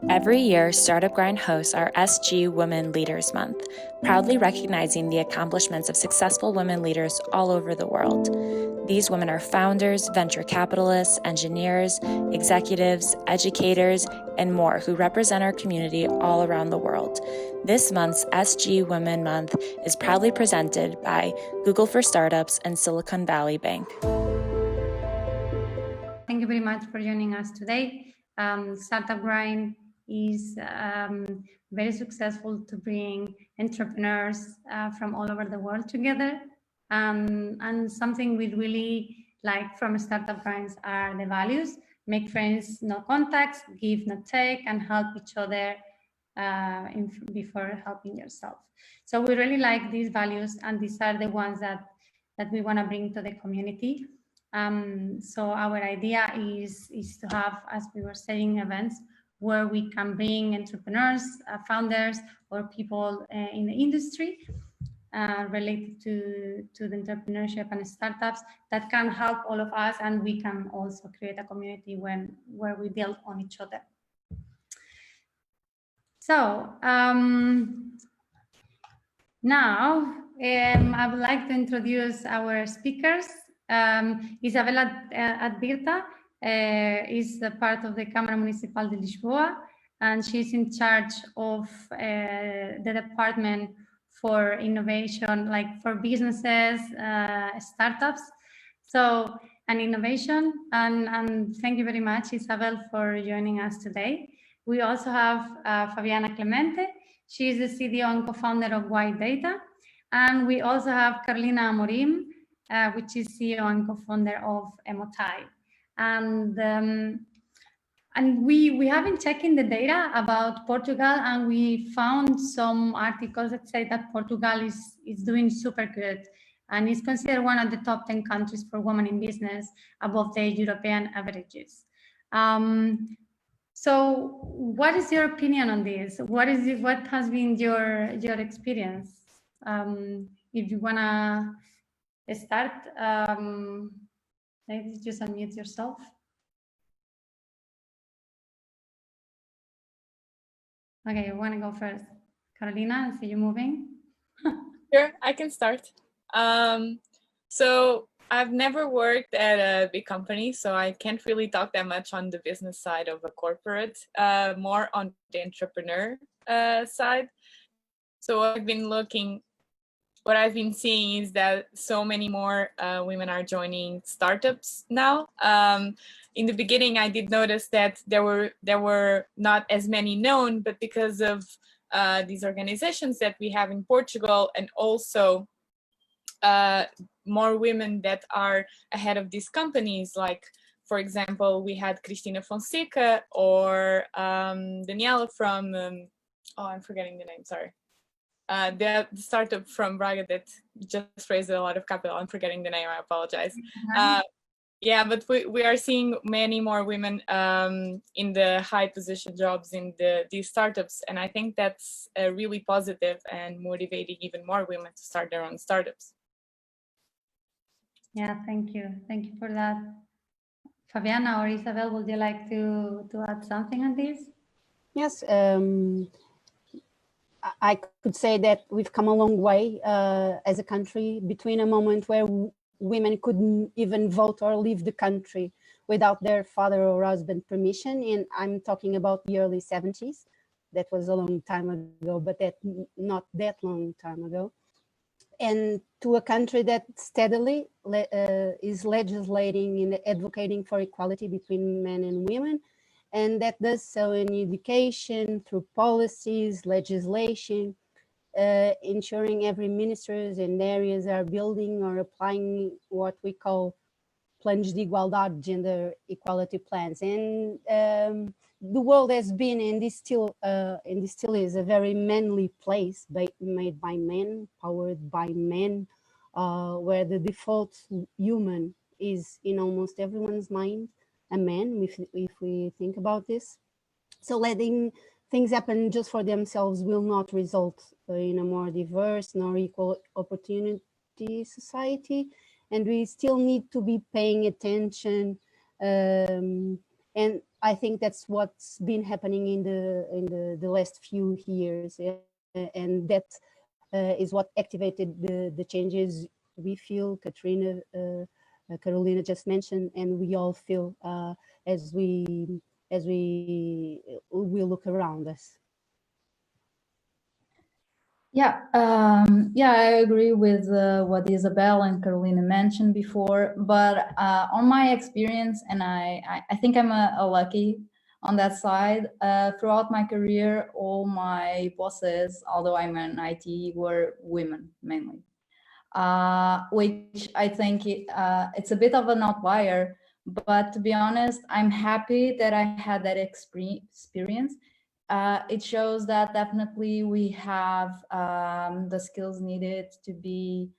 Every year, Startup Grind hosts our SG Women Leaders Month, proudly recognizing the accomplishments of successful women leaders all over the world. These women are founders, venture capitalists, engineers, executives, educators, and more who represent our community all around the world. This month's SG Women Month is proudly presented by Google for Startups and Silicon Valley Bank. Thank you very much for joining us today. Startup Grind is very successful to bring entrepreneurs from all over the world together. And something we really like from Startup Grinds are the values: make friends, no contacts, give, not take, and help each other before helping yourself. So we really like these values, and these are the ones that we want to bring to the community. So our idea is to have, as we were saying, events where we can bring entrepreneurs, founders, or people in the industry related to the entrepreneurship and startups that can help all of us, and we can also create a community where we build on each other. So now I would like to introduce our speakers. Isabel Advirta is a part of the Câmara Municipal de Lisboa, and she's in charge of the department for innovation, like for businesses, startups, so and innovation. And thank you very much, Isabel, for joining us today. We also have Fabiana Clemente. She is the CDO and co-founder of YData, and we also have Carolina Amorim, which is CEO and co-founder of EmotAI. And we have been checking the data about Portugal, and we found some articles that say that Portugal is doing super good and is considered one of the top 10 countries for women in business, above the European averages. So what is your opinion on this? What has been your experience? If you wanna start, maybe just unmute yourself. Okay, you want to go first? Carolina, I see you moving. Sure, I can start. So I've never worked at a big company, so I can't really talk that much on the business side of a corporate, more on the entrepreneur side. So what I've been seeing is that so many more women are joining startups now. In the beginning, I did notice that there were not as many known, but because of these organizations that we have in Portugal, and also more women that are ahead of these companies, like, for example, we had Cristina Fonseca or Daniela from, I'm forgetting the name, sorry. The startup from Braga that just raised a lot of capital. I'm forgetting the name, I apologize. Yeah, but we are seeing many more women in the high position jobs in these startups. And I think that's really positive and motivating even more women to start their own startups. Yeah, thank you. Thank you for that. Fabiana or Isabel, would you like to add something on this? Yes, I could say that we've come a long way as a country between a moment where women couldn't even vote or leave the country without their father or husband permission. And I'm talking about the early 70s. That was a long time ago, but not that long time ago. And to a country that steadily is legislating and advocating for equality between men and women, and that does so in education, through policies, legislation, ensuring every ministers and areas are building or applying what we call planos de igualdade, gender equality plans. And the world has been, and this still is, a very manly place, made by men, powered by men, where the default human is in almost everyone's mind a man, if we think about this. So letting things happen just for themselves will not result in a more diverse nor equal opportunity society. And we still need to be paying attention and I think that's what's been happening in the last few years, and that is what activated the changes we feel. Katrina, Carolina just mentioned, and we all feel as we look around us. Yeah, I agree with what Isabel and Carolina mentioned before, but on my experience, and I think I'm a lucky on that side, throughout my career, all my bosses, although I'm in IT, were women mainly, which I think it's a bit of an outlier, but to be honest, I'm happy that I had that experience. It shows that definitely we have the skills needed to be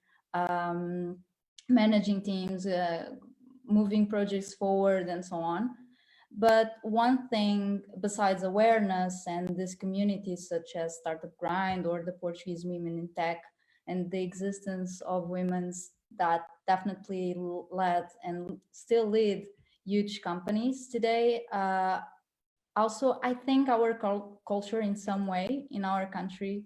managing teams, moving projects forward, and so on. But one thing besides awareness and these communities such as Startup Grind or the Portuguese Women in Tech, and the existence of women's that definitely led and still lead huge companies today, also, I think our culture in some way in our country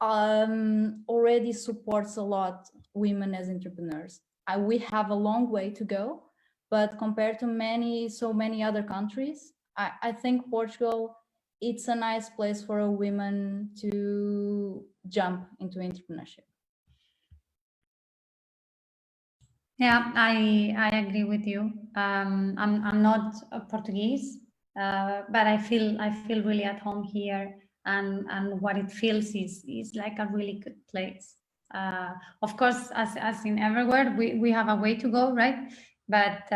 already supports a lot women as entrepreneurs. We have a long way to go, but compared to so many other countries, I think Portugal, it's a nice place for a woman to jump into entrepreneurship. Yeah, I agree with you. I'm not Portuguese, but I feel really at home here, and what it feels is like a really good place. Of course, as in everywhere, we have a way to go, right? But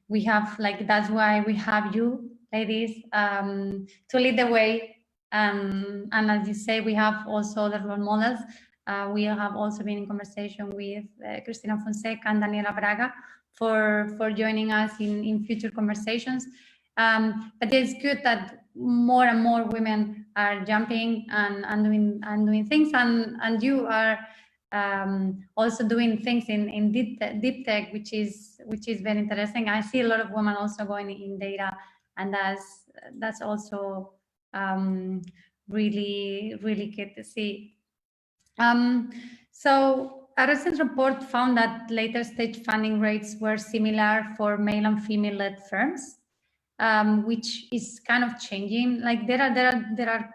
we have, like, that's why we have you, ladies, to lead the way. And as you say, we have also the role models. We have also been in conversation with Cristina Fonseca and Daniela Braga for joining us in future conversations. But it's good that more and more women are jumping and doing things, and you are also doing things in deep tech, which is very interesting. I see a lot of women also going in data, and that's also really good to see. So a recent report found that later stage funding rates were similar for male and female led firms, which is kind of changing. Like there are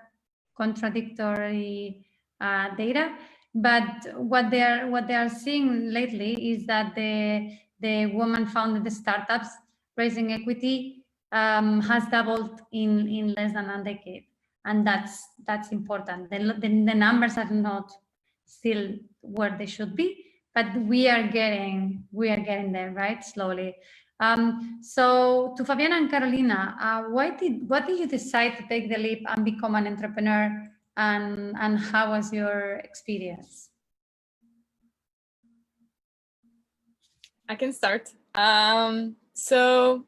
contradictory data, but what they are seeing lately is that the woman founded startups raising equity has doubled in less than a decade, and that's important. The numbers are not still where they should be, but we are getting there, right, slowly. So to Fabiana and Carolina, what did you decide to take the leap and become an entrepreneur, and how was your experience? I can start. So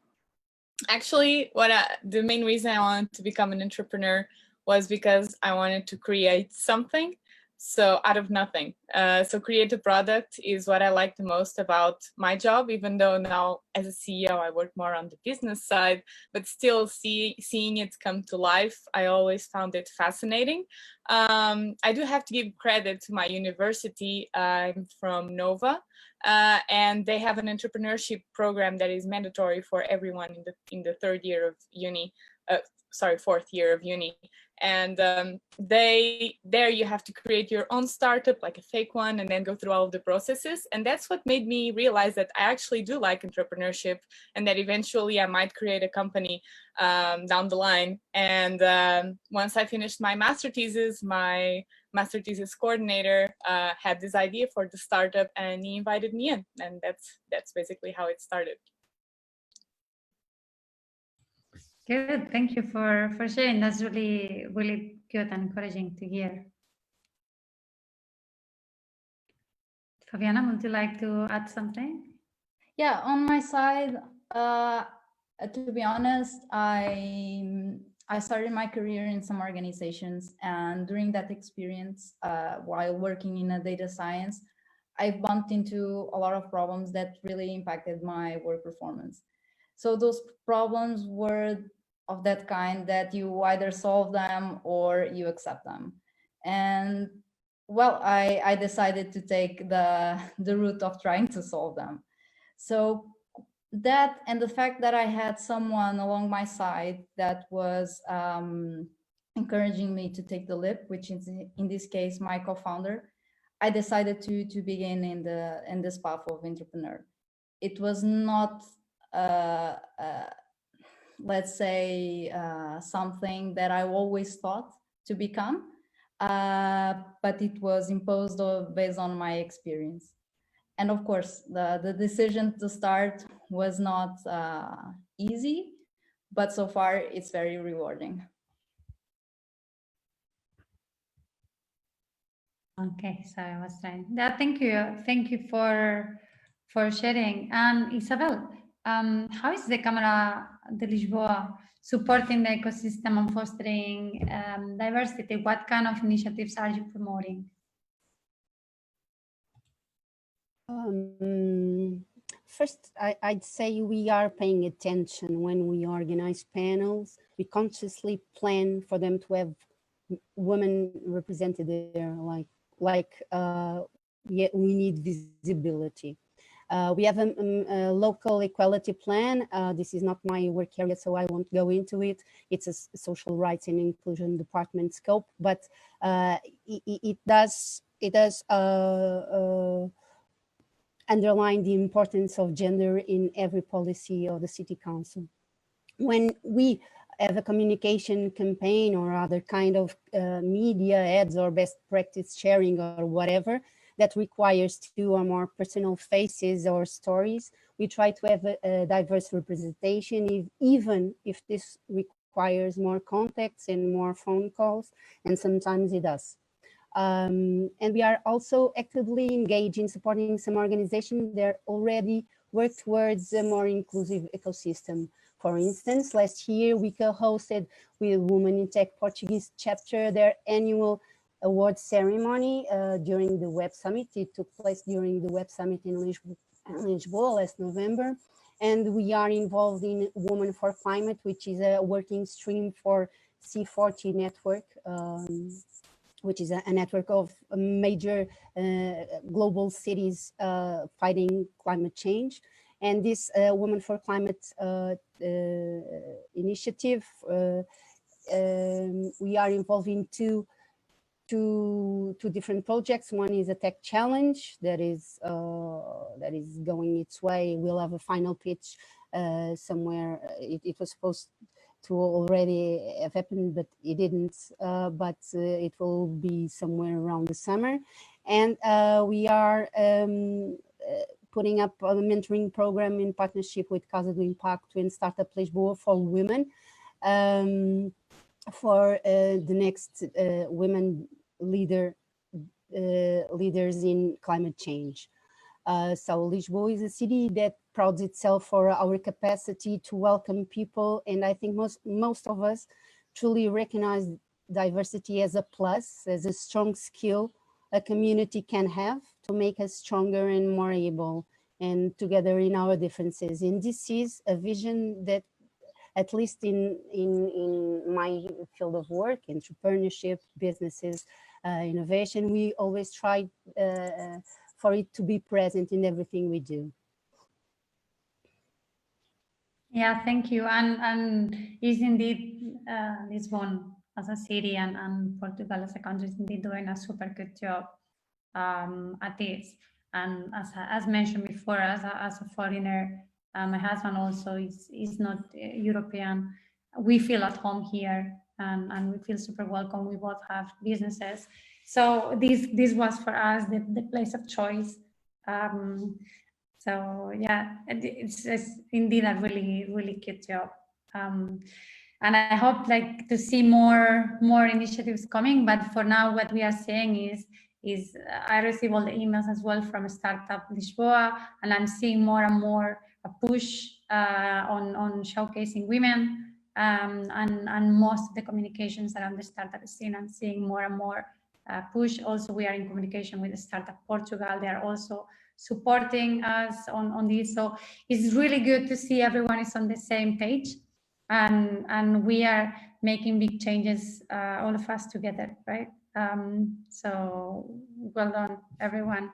actually, the main reason I wanted to become an entrepreneur was because I wanted to create something. So out of nothing. So create a product is what I like the most about my job, even though now as a CEO, I work more on the business side, but still seeing it come to life, I always found it fascinating. I do have to give credit to my university. I'm from Nova, and they have an entrepreneurship program that is mandatory for everyone in the fourth year of uni. And there you have to create your own startup, like a fake one, and then go through all of the processes. And that's what made me realize that I actually do like entrepreneurship, and that eventually I might create a company down the line. And once I finished my master thesis coordinator had this idea for the startup, and he invited me in, and that's basically how it started. Good, thank you for sharing. That's really good and encouraging to hear. Fabiana, would you like to add something? Yeah, on my side, to be honest, I started my career in some organizations, and during that experience, while working in a data science, I bumped into a lot of problems that really impacted my work performance. So those problems were of that kind that you either solve them or you accept them. And well, I decided to take the route of trying to solve them. So that, and the fact that I had someone along my side that was encouraging me to take the leap, which is in this case my co-founder, I decided to begin in this path of entrepreneur. It was not let's say something that I always thought to become, but it was imposed based on my experience. And of course, the decision to start was not easy, but so far it's very rewarding. Okay, so I was trying. Yeah, thank you for sharing. And Isabel, how is the Câmara de Lisboa supporting the ecosystem and fostering diversity? What kind of initiatives are you promoting? First, I'd say we are paying attention when we organize panels. We consciously plan for them to have women represented there, yet we need visibility. We have a local equality plan. This is not my work area, so I won't go into it. It's a social rights and inclusion department scope, but it does underline the importance of gender in every policy of the city council. When we have a communication campaign or other kind of media ads or best practice sharing or whatever that requires 2 or more personal faces or stories, we try to have a diverse representation, even if this requires more contacts and more phone calls, and sometimes it does. And we are also actively engaged in supporting some organizations that already work towards a more inclusive ecosystem. For instance, last year we co-hosted with Women in Tech Portuguese chapter their annual award ceremony during the Web Summit. It took place during the Web Summit in Lisbon last November. And we are involved in Women for Climate, which is a working stream for C40 network, which is a network of major global cities fighting climate change. And this Women for Climate initiative, we are involved in two different projects. One is a tech challenge that is going its way. We'll have a final pitch somewhere. It was supposed to already have happened, but it didn't, but it will be somewhere around the summer. And we are putting up a mentoring program in partnership with Casa do Impacto and Startup Lisboa for women, for the next women leaders in climate change. So Lisboa is a city that prouds itself for our capacity to welcome people, and I think most of us truly recognize diversity as a plus, as a strong skill a community can have to make us stronger and more able, and together in our differences. And this is a vision that, at least in my field of work, entrepreneurship, businesses, innovation, we always try for it to be present in everything we do. Yeah, thank you. And is indeed Lisbon as a city and Portugal as a country is indeed doing a super good job at this. And as mentioned before, as a foreigner, my husband also is not European. We feel at home here, and we feel super welcome. We both have businesses, so this was for us the place of choice. So yeah, it's indeed a really good job. And I hope to see more initiatives coming. But for now, what we are saying is I receive all the emails as well from Startup Lisboa, and I'm seeing more and more a push on showcasing women, and most of the communications around the startup scene. I'm seeing more and more push. Also, we are in communication with Startup Portugal. They are also supporting us on this. So it's really good to see everyone is on the same page, and we are making big changes, all of us together, right? So well done, everyone.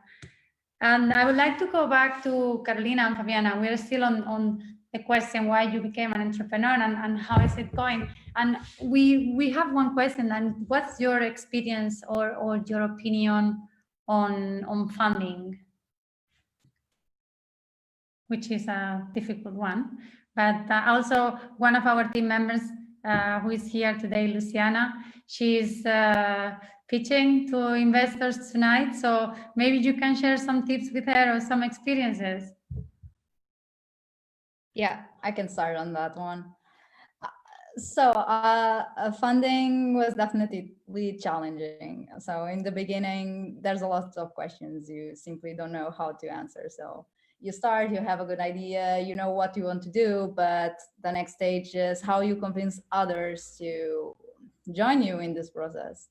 And I would like to go back to Carolina and Fabiana. We're still on the question why you became an entrepreneur and how is it going. And we have one question, and what's your experience or your opinion on funding, which is a difficult one. But also one of our team members who is here today, Luciana, she's pitching to investors tonight. So maybe you can share some tips with her or some experiences. Yeah, I can start on that one. So funding was definitely challenging. So in the beginning, there's a lot of questions you simply don't know how to answer. So you start, you have a good idea, you know what you want to do, but the next stage is how you convince others to join you in this process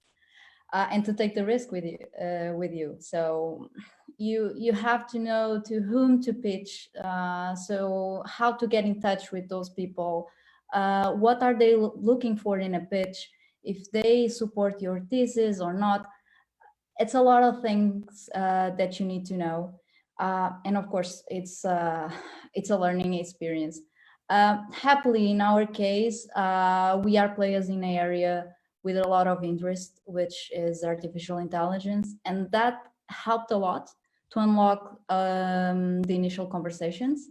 and to take the risk with you. So you have to know to whom to pitch. So how to get in touch with those people. What are they looking for in a pitch? If they support your thesis or not. It's a lot of things that you need to know. And of course, it's a learning experience. Happily, in our case, we are players in an area with a lot of interest, which is artificial intelligence. And that helped a lot to unlock the initial conversations.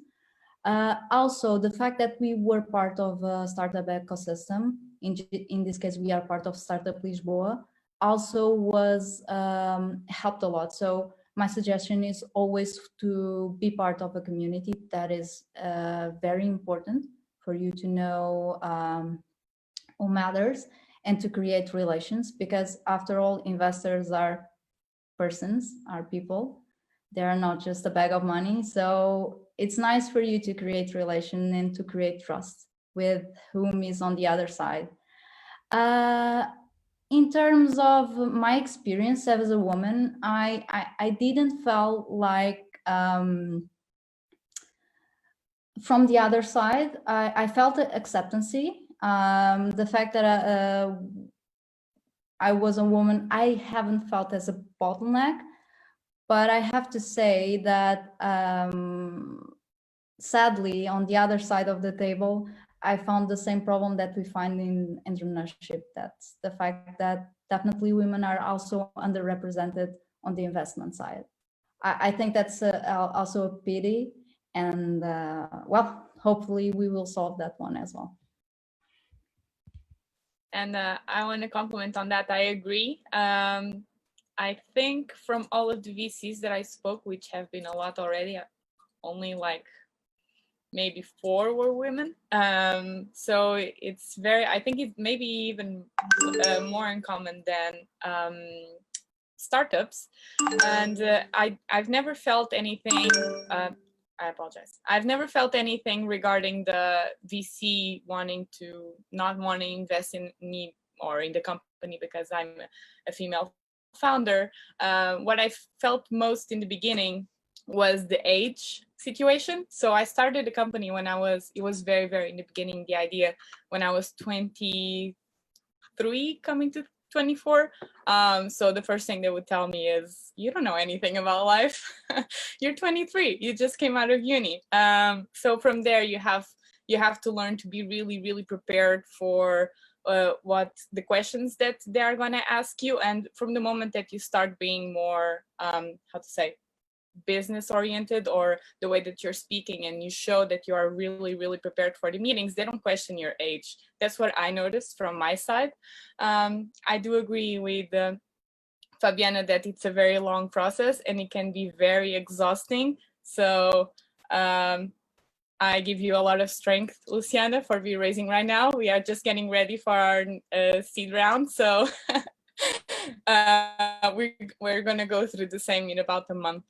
Also, the fact that we were part of a startup ecosystem, in this case, we are part of Startup Lisboa, also was helped a lot. So my suggestion is always to be part of a community. That is very important for you to know who matters and to create relations, because after all, investors are persons, are people. They are not just a bag of money. So it's nice for you to create relation and to create trust with whom is on the other side. In terms of my experience as a woman, I didn't feel like from the other side, I felt acceptancy. The fact that I was a woman, I haven't felt as a bottleneck, but I have to say that sadly, on the other side of the table, I found the same problem that we find in entrepreneurship. That's the fact that definitely women are also underrepresented on the investment side. I think that's also a pity, and well, hopefully we will solve that one as well. And I want to compliment on that. I agree. I think from all of the VCs that I spoke, which have been a lot already, only like maybe 4 were women. So it's very, I think it may be even more uncommon than startups. And I've never felt anything, I apologize. I've never felt anything regarding the VC not wanting to invest in me or in the company because I'm a female founder. What I felt most in the beginning was the age situation. So I started the company when it was very, very in the beginning, the idea when I was 23 coming to 24. So the first thing they would tell me is, you don't know anything about life. You're 23, you just came out of uni. So from there you have to learn to be really, really prepared for what the questions that they are going to ask you. And from the moment that you start being more, business oriented, or the way that you're speaking, and you show that you are really, really prepared for the meetings, they don't question your age. That's what I noticed from my side. I do agree with Fabiana that it's a very long process and it can be very exhausting. So I give you a lot of strength, Luciana, for raising right now. We are just getting ready for our seed round. So we're going to go through the same in about a month.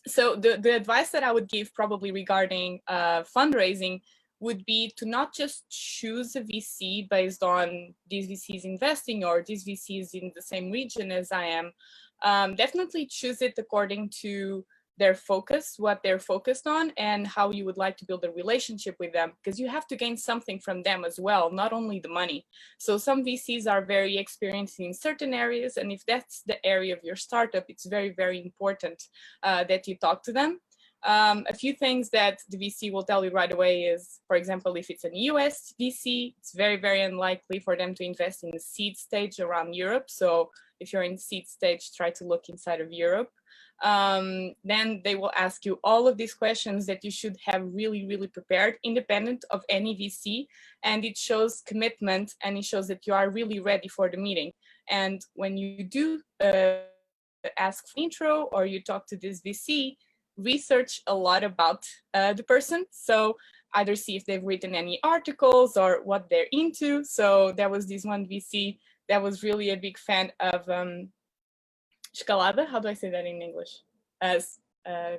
So the advice that I would give probably regarding fundraising would be to not just choose a VC based on this VC is investing or this VC is in the same region as I am. Definitely choose it according to their focus, what they're focused on, and how you would like to build a relationship with them, because you have to gain something from them as well, not only the money. So some VCs are very experienced in certain areas, and if that's the area of your startup, it's very, very important that you talk to them. A few things that the VC will tell you right away is, for example, if it's an US VC, it's very, very unlikely for them to invest in the seed stage around Europe. So if you're in seed stage, try to look inside of Europe. Then they will ask you all of these questions that you should have really, really prepared, independent of any VC. And it shows commitment, and it shows that you are really ready for the meeting. And when you do ask for intro or you talk to this VC, research a lot about the person. So either see if they've written any articles or what they're into. So there was this one VC that was really a big fan of escalada. How do I say that in English? As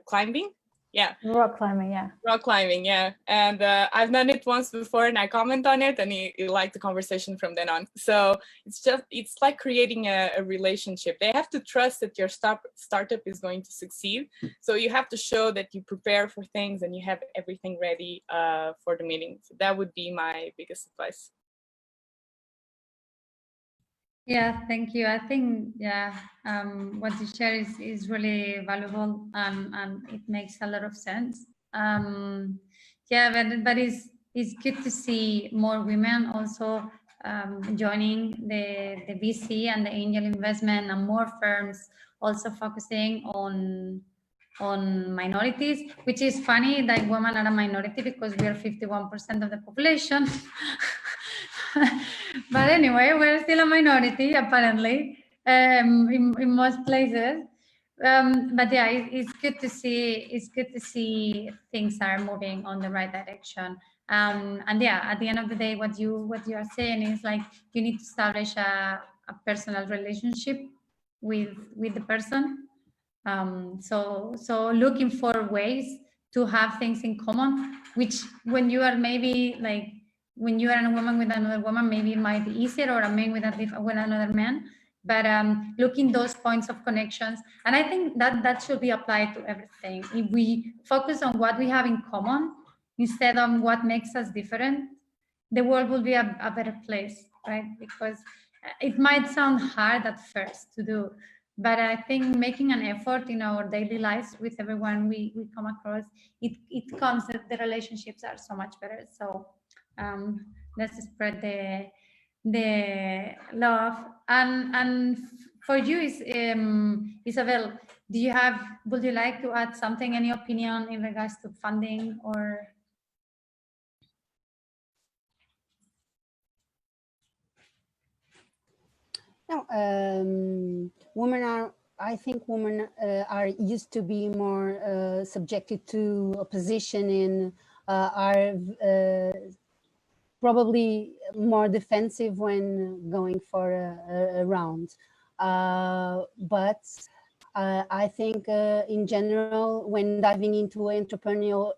climbing. Yeah. Rock climbing, yeah. Rock climbing, yeah. And I've done it once before and I comment on it and he liked the conversation from then on. So it's like creating a relationship. They have to trust that your startup is going to succeed. So you have to show that you prepare for things and you have everything ready for the meeting. So that would be my biggest advice. Yeah, thank you. I think, what you share is really valuable and it makes a lot of sense. But it's good to see more women also joining the VC and the angel investment, and more firms also focusing on minorities, which is funny that women are a minority because we are 51% of the population. But anyway, we're still a minority apparently in most places. But yeah, it's good to see. It's good to see things are moving on the right direction. And yeah, at the end of the day, what you are saying is like you need to establish a personal relationship with the person. So looking for ways to have things in common, which when you are maybe like when you are a woman with another woman, maybe it might be easier, or a man with another man. But looking those points of connections, and I think that should be applied to everything. If we focus on what we have in common instead of what makes us different, the world will be a better place, right? Because it might sound hard at first to do, but I think making an effort in our daily lives with everyone we come across, it comes that the relationships are so much better. So let's spread the love. And for you, Isabel, would you like to add something, any opinion in regards to funding or? No, I think women are used to be more subjected to opposition and are probably more defensive when going for a round. But I think in general, when diving into entrepreneurial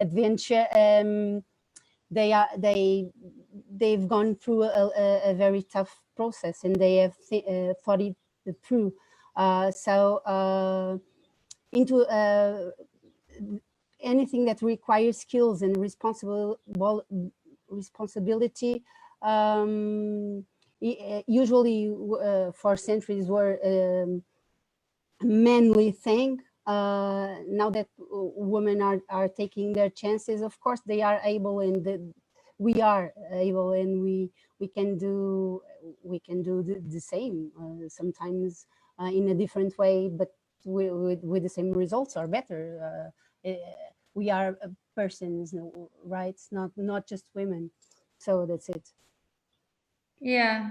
adventure, they've gone through a very tough process, and they have thought it through. Into anything that requires skills and responsibility, usually for centuries were a manly thing. Now that women are taking their chances, of course they are able, and we are able, and we can do the same, sometimes in a different way, but with the same results or better. We are persons, right? It's not just women. So that's it. Yeah.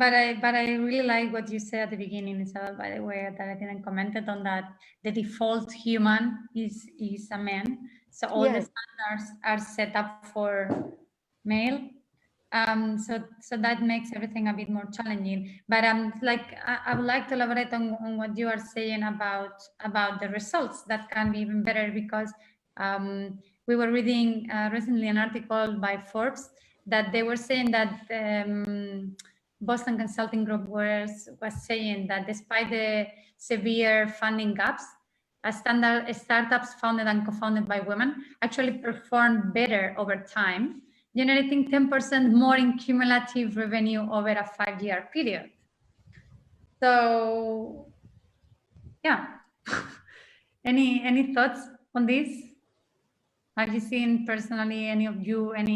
But I really like what you said at the beginning, Isabel, by the way, that I didn't comment on that. The default human is a man. So all the standards are set up for male. So that makes everything a bit more challenging. But I would like to elaborate on what you are saying about the results that can be even better, because we were reading recently an article by Forbes that they were saying that Boston Consulting Group was saying that despite the severe funding gaps, startups founded and co-founded by women actually performed better over time, generating 10% more in cumulative revenue over a 5-year period. So, yeah. Any thoughts on this? Have you seen personally, any of you, have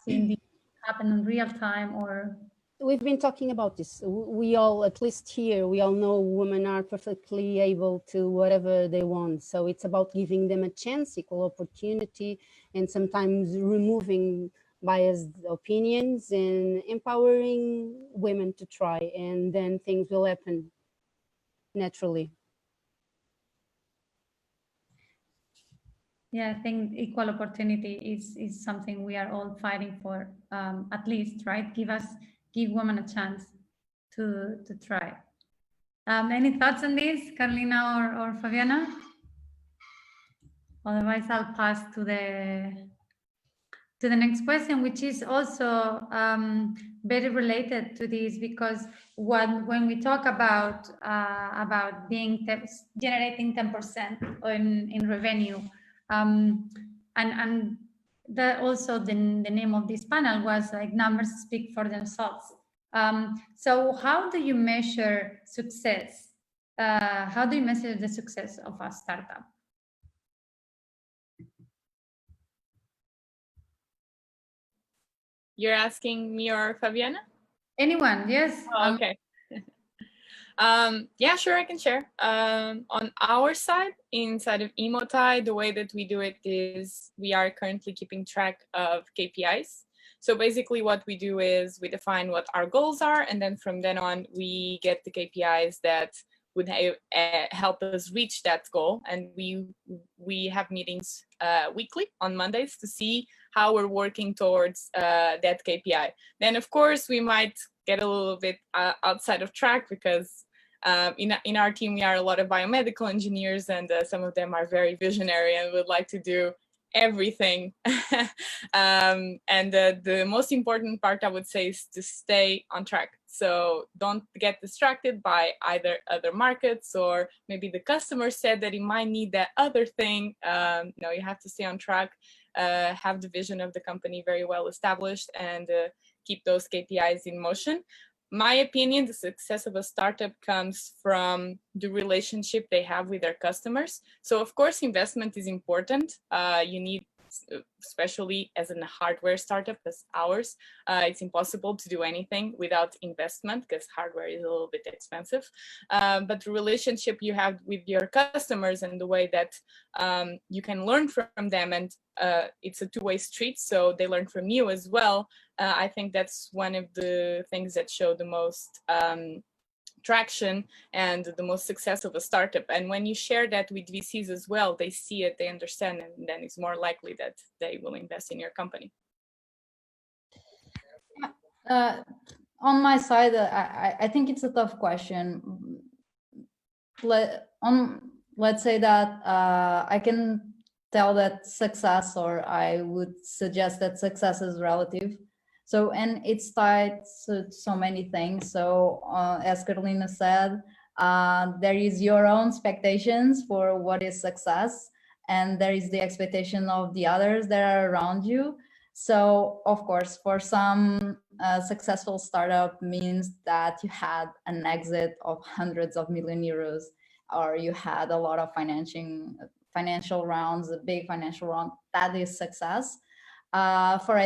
seen this happen in real time? Or we've been talking about this. We all, at least here, we all know women are perfectly able to whatever they want. So it's about giving them a chance, equal opportunity, and sometimes removing biased opinions and empowering women to try, and then things will happen naturally. yeah, I think equal opportunity is something we are all fighting for, at least, right? Give women a chance to try. Any thoughts on this, Carolina or Fabiana? Otherwise, I'll pass to the next question, which is also very related to this, because when we talk about generating 10% in revenue, and that also the name of this panel was like numbers speak for themselves. So how do you measure success? How do you measure the success of a startup? You're asking me or Fabiana? Anyone, yes. Oh, okay. Yeah, sure, I can share. On our side, inside of EmotAI, the way that we do it is we are currently keeping track of KPIs. So basically what we do is we define what our goals are, and then from then on, we get the KPIs that would help us reach that goal. And we have meetings weekly on Mondays to see how we're working towards that KPI. Then, of course, we might get a little bit outside of track, because in our team, we are a lot of biomedical engineers, and some of them are very visionary and would like to do everything. And the most important part, I would say, is to stay on track. So don't get distracted by either other markets, or maybe the customer said that he might need that other thing. No, you have to stay on track, have the vision of the company very well established, and keep those KPIs in motion. My opinion, the success of a startup comes from the relationship they have with their customers. So of course, investment is important. You need, especially as a hardware startup as ours, it's impossible to do anything without investment, because hardware is a little bit expensive. But the relationship you have with your customers and the way that you can learn from them, and it's a two-way street, so they learn from you as well. I think that's one of the things that show the most traction and the most success of a startup. And when you share that with VCs as well, they see it, they understand, and then it's more likely that they will invest in your company. On my side, I think it's a tough question. Let's say that I can tell that success, or I would suggest that success is relative. So, and it's tied to so many things. So as Carolina said, there is your own expectations for what is success, and there is the expectation of the others that are around you. So of course, for some, successful startup means that you had an exit of hundreds of million euros, or you had a lot of financial rounds, a big financial round. That is success. For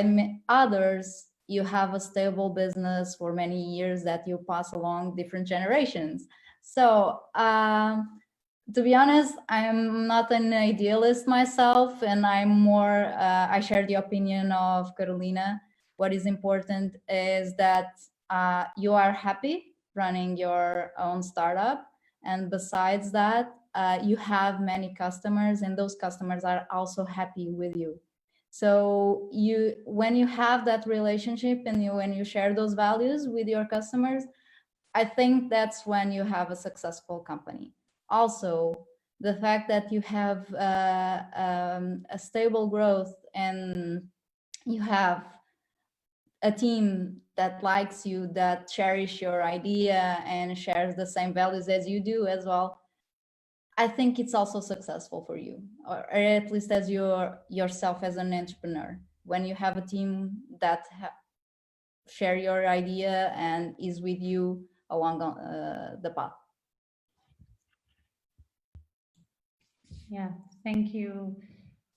others, you have a stable business for many years that you pass along different generations. So to be honest, I'm not an idealist myself, and I'm more, I share the opinion of Carolina. What is important is that you are happy running your own startup. And besides that, you have many customers, and those customers are also happy with you. So when you have that relationship and when you share those values with your customers, I think that's when you have a successful company. Also, the fact that you have a stable growth and you have a team that likes you, that cherish your idea and shares the same values as you do as well, I think it's also successful for you, or at least as yourself as an entrepreneur. When you have a team that share your idea and is with you along the path. Yeah, thank you.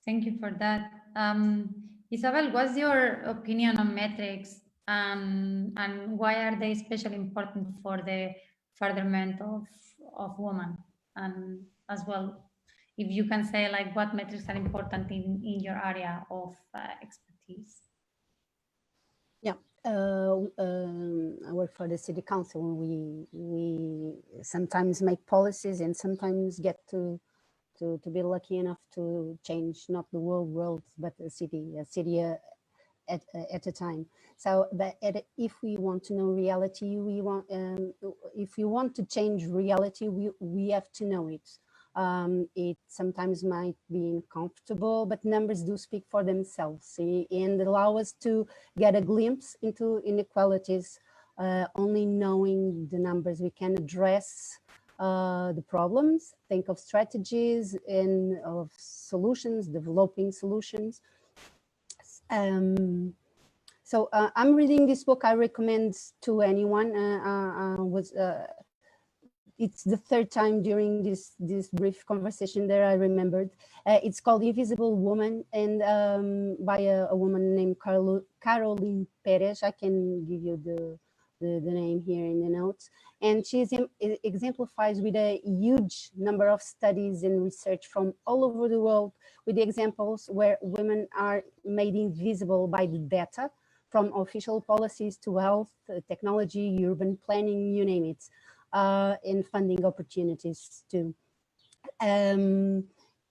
Thank you for that. Isabel, what's your opinion on metrics, and why are they especially important for the furtherment of women? And as well, if you can say like what metrics are important in your area of expertise. Yeah, I work for the city council. We sometimes make policies and sometimes get to be lucky enough to change not the world, but a city at a time. So, but if we want to know reality, if we want to change reality, we have to know it. It sometimes might be uncomfortable, but numbers do speak for themselves and allow us to get a glimpse into inequalities. Only knowing the numbers, we can address the problems, think of strategies and of solutions, developing solutions. So I'm reading this book. I recommend to anyone. It's the third time during this brief conversation that I remembered. It's called Invisible Woman, and by a woman named Caroline Perez. I can give you the name here in the notes. And she exemplifies with a huge number of studies and research from all over the world, with the examples where women are made invisible by the data, from official policies to health, technology, urban planning, you name it, and funding opportunities too. And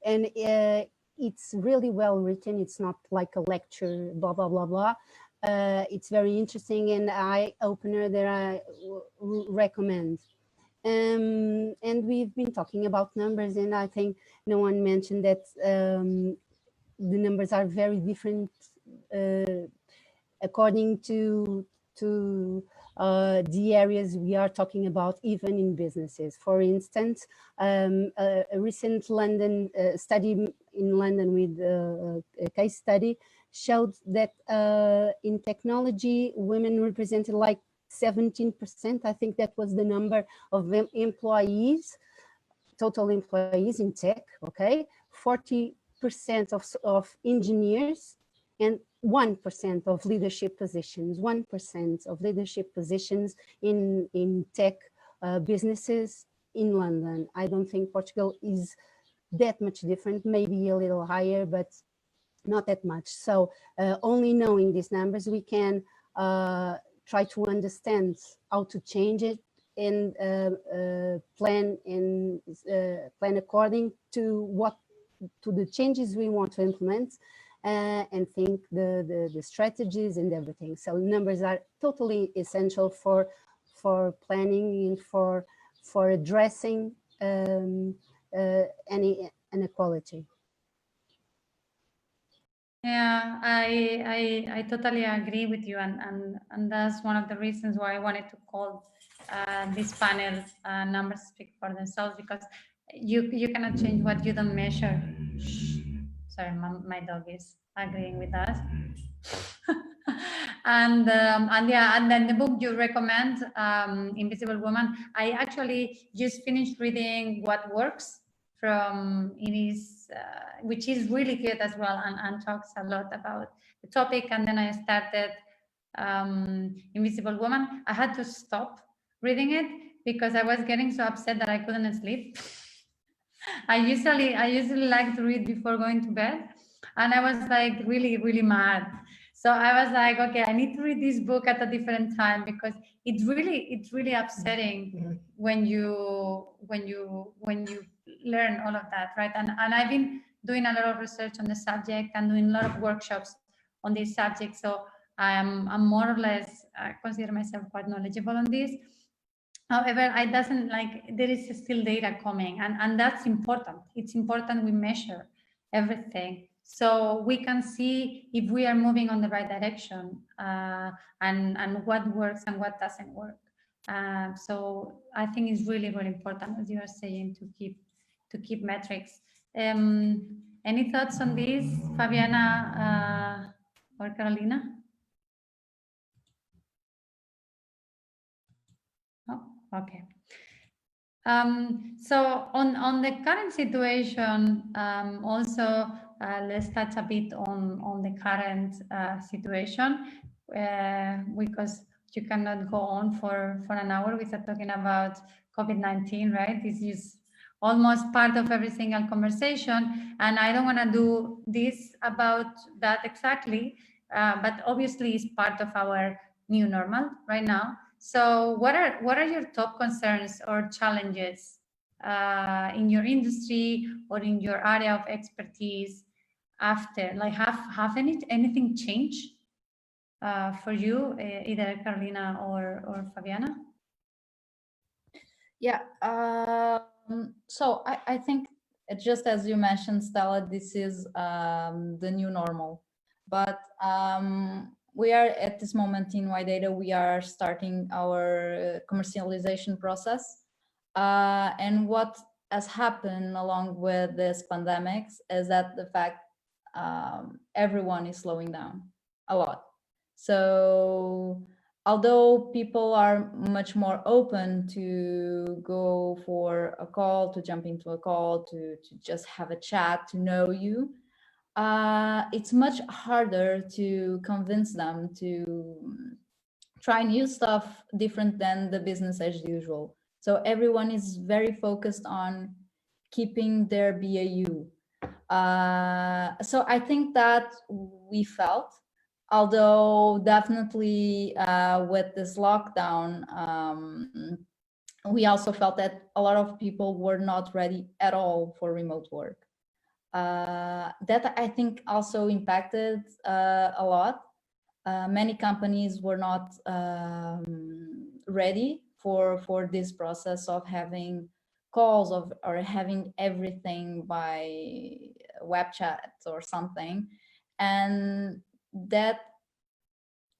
it's really well written. It's not like a lecture, blah, blah, blah, blah. It's very interesting and eye-opener that I recommend. And we've been talking about numbers, and I think no one mentioned that the numbers are very different according to the areas we are talking about, even in businesses. For instance, a recent London study in London with a case study showed that in technology, women represented like 17%. I think that was the number of employees, total employees in tech, okay? 40% of engineers, and 1% of leadership positions, 1% of leadership positions in tech businesses in London. I don't think Portugal is that much different, maybe a little higher, but not that much. So only knowing these numbers, we can try to understand how to change it and plan according to the changes we want to implement. And think the strategies and everything. So numbers are totally essential for planning and for addressing any inequality. Yeah, I totally agree with you, and that's one of the reasons why I wanted to call this panel "Numbers Speak for Themselves," because you cannot change what you don't measure. Sorry, my dog is agreeing with us. And yeah, and then the book you recommend, Invisible Woman, I actually just finished reading What Works from Iris, which is really good as well, and talks a lot about the topic. And then I started Invisible Woman. I had to stop reading it because I was getting so upset that I couldn't sleep. I usually like to read before going to bed, and I was like really mad. So I was like, okay, I need to read this book at a different time, because it's really upsetting when you learn all of that, right? And I've been doing a lot of research on the subject and doing a lot of workshops on this subject. So I'm more or less consider myself quite knowledgeable on this. However, I doesn't like, there is still data coming, and that's important. It's important we measure everything so we can see if we are moving on the right direction, and what works and what doesn't work. So I think it's really, really important, as you are saying, to keep metrics. Any thoughts on this, Fabiana or Carolina? Oh, okay. So on the current situation, also let's touch a bit on the current situation, because you cannot go on for an hour without talking about COVID-19, right? This is almost part of every single conversation, and I don't want to do this about that exactly, but obviously it's part of our new normal right now. So what are your top concerns or challenges in your industry or in your area of expertise after? Like, have anything changed for you, either Carolina or Fabiana? Yeah. So I think, just as you mentioned, Stella, this is the new normal. But we are at this moment in YData, we are starting our commercialization process. And what has happened along with this pandemic is that the fact everyone is slowing down a lot. So although people are much more open to go for a call, to jump into a call, to just have a chat, to know you, it's much harder to convince them to try new stuff different than the business as usual. So everyone is very focused on keeping their BAU. So I think that we felt, although definitely with this lockdown, we also felt that a lot of people were not ready at all for remote work. That I think also impacted a lot. Many companies were not ready for this process of having calls or having everything by web chat or something, and that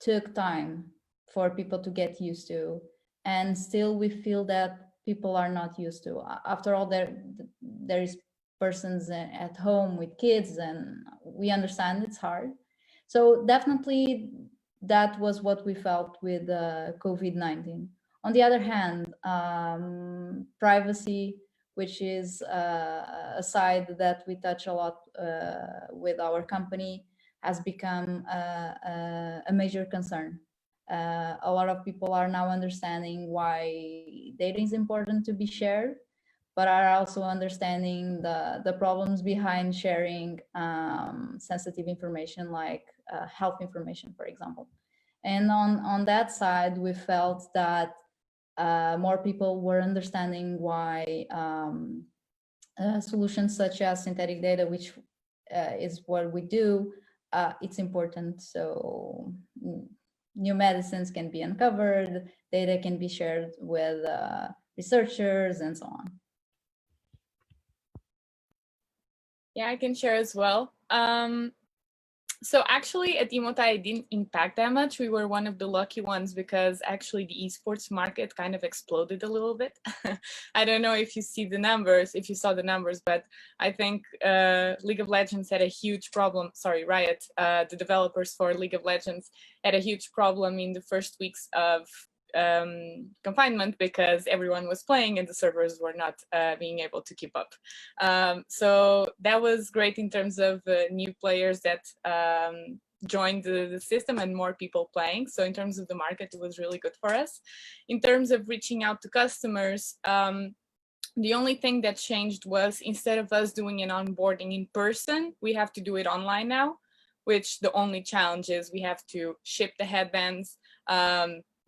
took time for people to get used to, and still we feel that people are not used to. After all, there is persons at home with kids, and we understand it's hard. So definitely that was what we felt with COVID-19. On the other hand, privacy, which is a side that we touch a lot with our company, has become a major concern. A lot of people are now understanding why data is important to be shared, but are also understanding the problems behind sharing sensitive information like health information, for example. And on that side, we felt that more people were understanding why solutions such as synthetic data, which is what we do, it's important. So new medicines can be uncovered, data can be shared with researchers and so on. Yeah, I can share as well. So actually at EmotAI, it didn't impact that much. We were one of the lucky ones because actually the esports market kind of exploded a little bit. I don't know if you see the numbers, if you saw the numbers, but I think League of Legends had a huge problem. Sorry, Riot, the developers for League of Legends had a huge problem in the first weeks of confinement because everyone was playing and the servers were not being able to keep up. So that was great in terms of new players that joined the system and more people playing. So in terms of the market, it was really good for us. In terms of reaching out to customers, the only thing that changed was instead of us doing an onboarding in person, we have to do it online now, which the only challenge is we have to ship the headbands.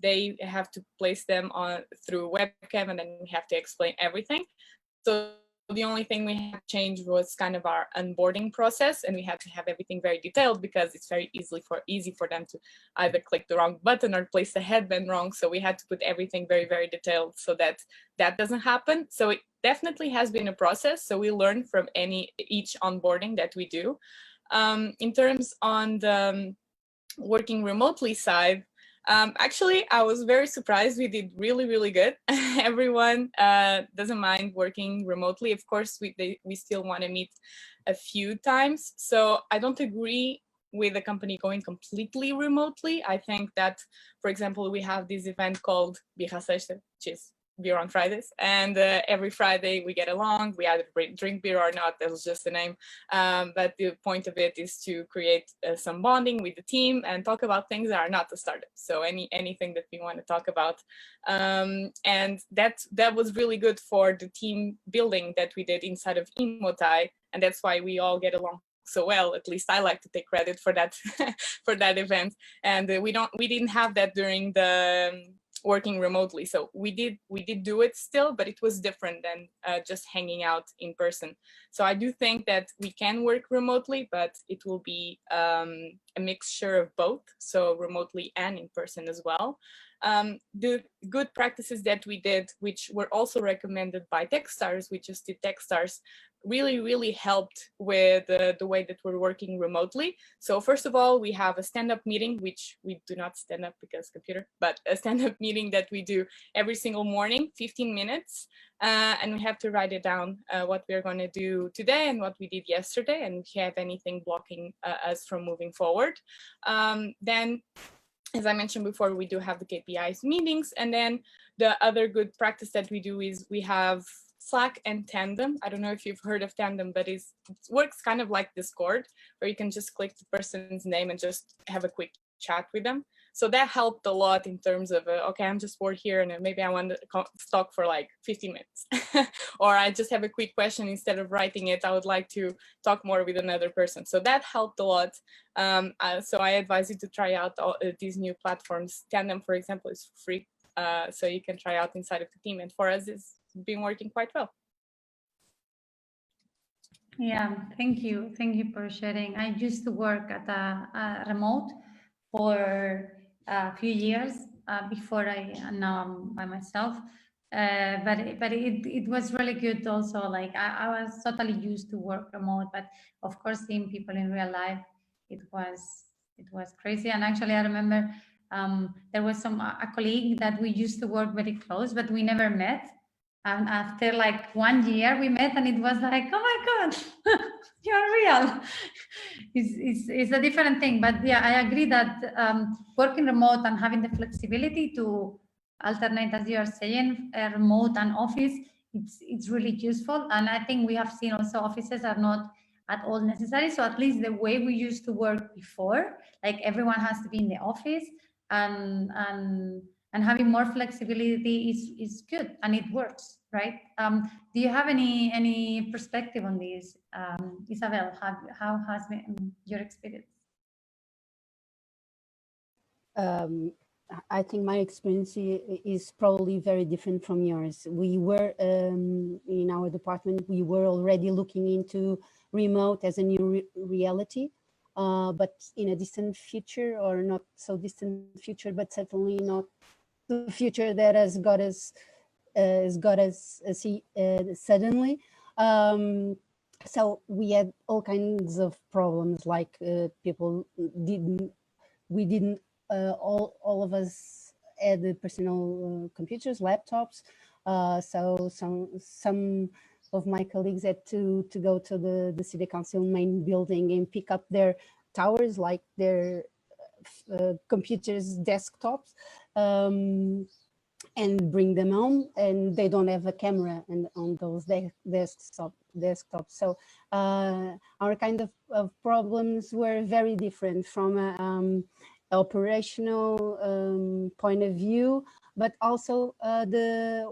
They have to place them on through webcam and then we have to explain everything. So the only thing we had to change was kind of our onboarding process, and we had to have everything very detailed because it's very easy for them to either click the wrong button or place the headband wrong. So we had to put everything very, very detailed so that that doesn't happen. So it definitely has been a process. So we learn from each onboarding that we do. In terms on the working remotely side, actually, I was very surprised. We did really, really good. Everyone doesn't mind working remotely. Of course, we still want to meet a few times. So I don't agree with the company going completely remotely. I think that, for example, we have this event called Birra Sexta, which is beer on Fridays, and every Friday we get along. We either drink beer or not, that was just the name, but the point of it is to create some bonding with the team and talk about things that are not the startup, so anything that we want to talk about, and that was really good for the team building that we did inside of EmotAI, and that's why we all get along so well. At least I like to take credit for that for that event, and we didn't have that during the working remotely. So we did do it still, but it was different than just hanging out in person. So I do think that we can work remotely, but it will be a mixture of both, so remotely and in person as well. The good practices that we did, which were also recommended by Techstars, we just did Techstars, really helped with the way that we're working remotely. So first of all, we have a stand-up meeting, which we do not stand up because computer, but a stand-up meeting that we do every single morning, 15 minutes. And we have to write it down, what we're going to do today and what we did yesterday, and if you have anything blocking us from moving forward. Then, as I mentioned before, we do have the KPIs meetings. And then the other good practice that we do is we have Slack and Tandem. I don't know if you've heard of Tandem, but it works kind of like Discord, where you can just click the person's name and just have a quick chat with them. So that helped a lot in terms of, okay, I'm just bored here and maybe I want to talk for like 15 minutes. Or I just have a quick question, instead of writing it, I would like to talk more with another person. So that helped a lot. So I advise you to try out these new platforms. Tandem, for example, is free. So you can try out inside of the team. And for us, it's been working quite well. Yeah, thank you. Thank you for sharing. I used to work at a remote for a few years before now I'm by myself. But it was really good also. Like I was totally used to work remote, but of course seeing people in real life, it was crazy. And actually I remember there was a colleague that we used to work very close, but we never met. And after like 1 year we met, and it was like, oh my God, you're real. It's a different thing. But yeah, I agree that working remote and having the flexibility to alternate, as you are saying, remote and office, it's really useful. And I think we have seen also offices are not at all necessary. So at least the way we used to work before, like everyone has to be in the office, and having more flexibility is good, and it works, right? Do you have any perspective on this, Isabel? How has been your experience? I think my experience is probably very different from yours. We were, in our department, we were already looking into remote as a new reality, but in a distant future, or not so distant future, but certainly not the future that has got us suddenly. So we had all kinds of problems, like we didn't all of us had the personal computers, laptops. So some of my colleagues had to go to the city council main building and pick up their towers, like their computers, desktops, and bring them home, and they don't have a camera on those desktops. So our kind of problems were very different from an operational point of view, but also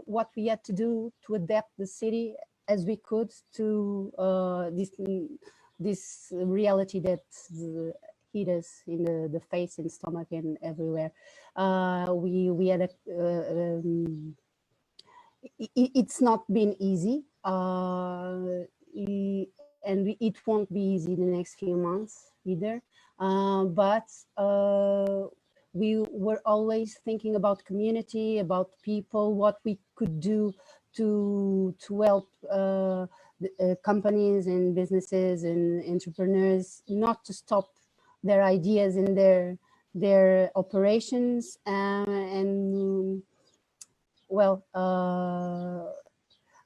what we had to do to adapt the city as we could to this reality that hit us in the face and stomach and everywhere. We had it's not been easy. and it won't be easy the next few months either. But we were always thinking about community, about people, what we could do to help companies and businesses and entrepreneurs not to stop their ideas and their operations. And well,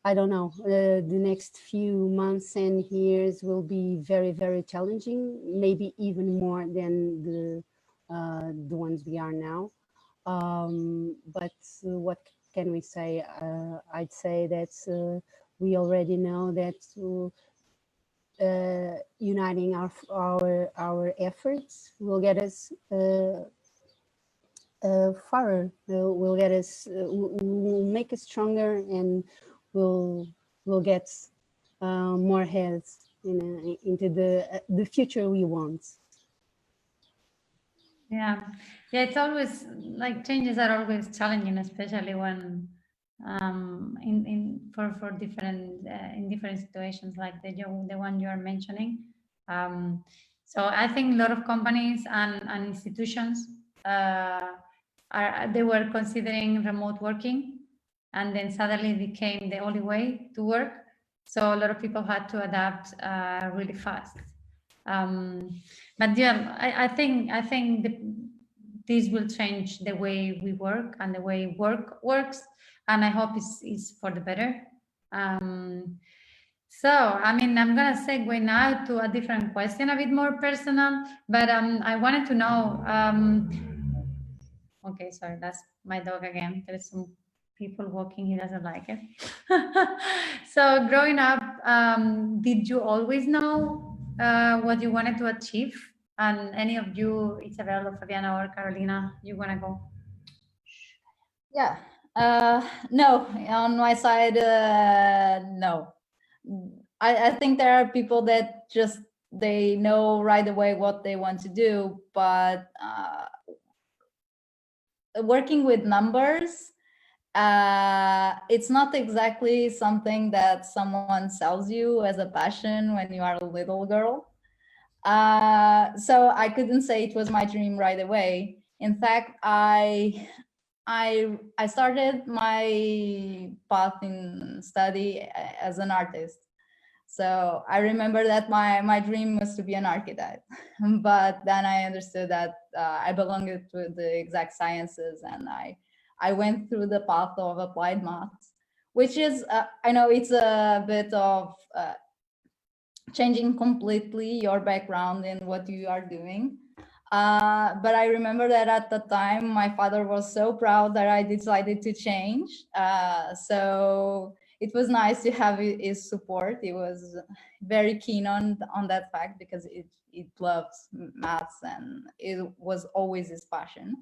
I don't know, the next few months and years will be very, very challenging, maybe even more than the ones we are now. But what can we say? I'd say that we already know that uniting our efforts will get us farther, will get us, will make us stronger, and will get more heads into the future we want. Yeah, it's always like changes are always challenging, especially when for different in different situations like the one you are mentioning. So I think a lot of companies and institutions they were considering remote working, and then suddenly it became the only way to work. So a lot of people had to adapt really fast. But yeah, I think this will change the way we work and the way work works, and I hope it's for the better. So, I mean, I'm gonna segue now to a different question, a bit more personal, but I wanted to know. Okay, sorry, that's my dog again. There's some people walking, he doesn't like it. So growing up, did you always know what you wanted to achieve? And any of you, Isabel or Fabiana or Carolina, you want to go? Yeah, no, on my side, no. I think there are people that just, they know right away what they want to do, but working with numbers, it's not exactly something that someone sells you as a passion when you are a little girl. So I couldn't say it was my dream right away. In fact, I started my path in study as an artist. So I remember that my dream was to be an architect, but then I understood that I belonged to the exact sciences, and I went through the path of applied maths, which is, I know it's a bit of changing completely your background and what you are doing. But I remember that at the time, my father was so proud that I decided to change. So it was nice to have his support. He was very keen on that fact because it loves maths and it was always his passion.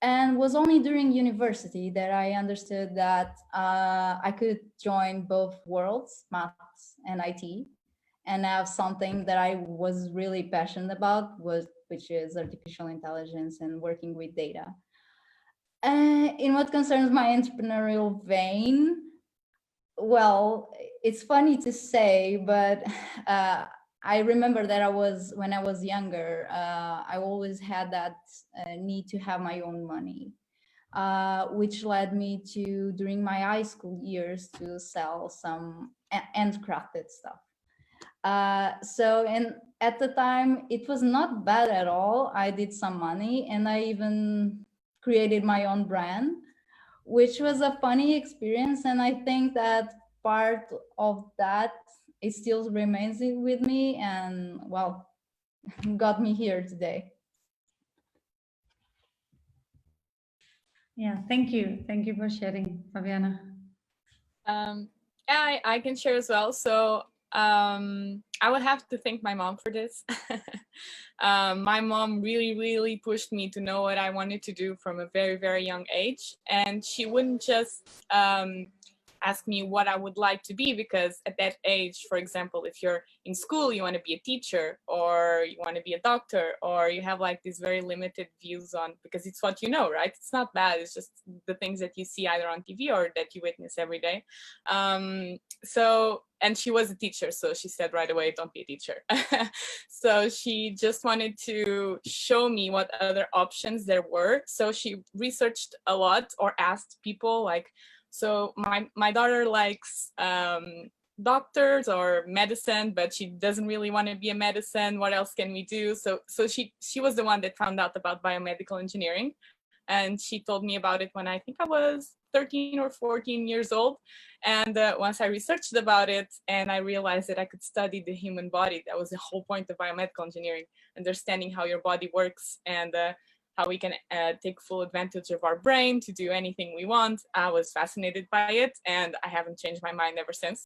And was only during university that I understood that I could join both worlds, maths and IT, and have something that I was really passionate about, which is artificial intelligence and working with data. In what concerns my entrepreneurial vein, well, it's funny to say, but I remember that when I was younger, I always had that need to have my own money, which led me to, during my high school years, to sell some handcrafted stuff. And at the time, it was not bad at all. I did some money and I even created my own brand, which was a funny experience. And I think that part of that, it still remains with me and, well, got me here today. Yeah, thank you. Thank you for sharing, Fabiana. Yeah, I can share as well. So I would have to thank my mom for this. My mom really pushed me to know what I wanted to do from a very young age, and she wouldn't just asked me what I would like to be, because at that age, for example, if you're in school, you want to be a teacher, or you want to be a doctor, or you have like these very limited views on, because it's what you know, right? It's not bad, it's just the things that you see either on TV or that you witness every day. And she was a teacher, so she said right away, don't be a teacher. So she just wanted to show me what other options there were. So she researched a lot, or asked people like, so my daughter likes doctors or medicine, but she doesn't really want to be a medicine. What else can we do? So she was the one that found out about biomedical engineering. And she told me about it when I think I was 13 or 14 years old. And once I researched about it and I realized that I could study the human body, that was the whole point of biomedical engineering, understanding how your body works and how we can take full advantage of our brain to do anything we want. I was fascinated by it, and I haven't changed my mind ever since.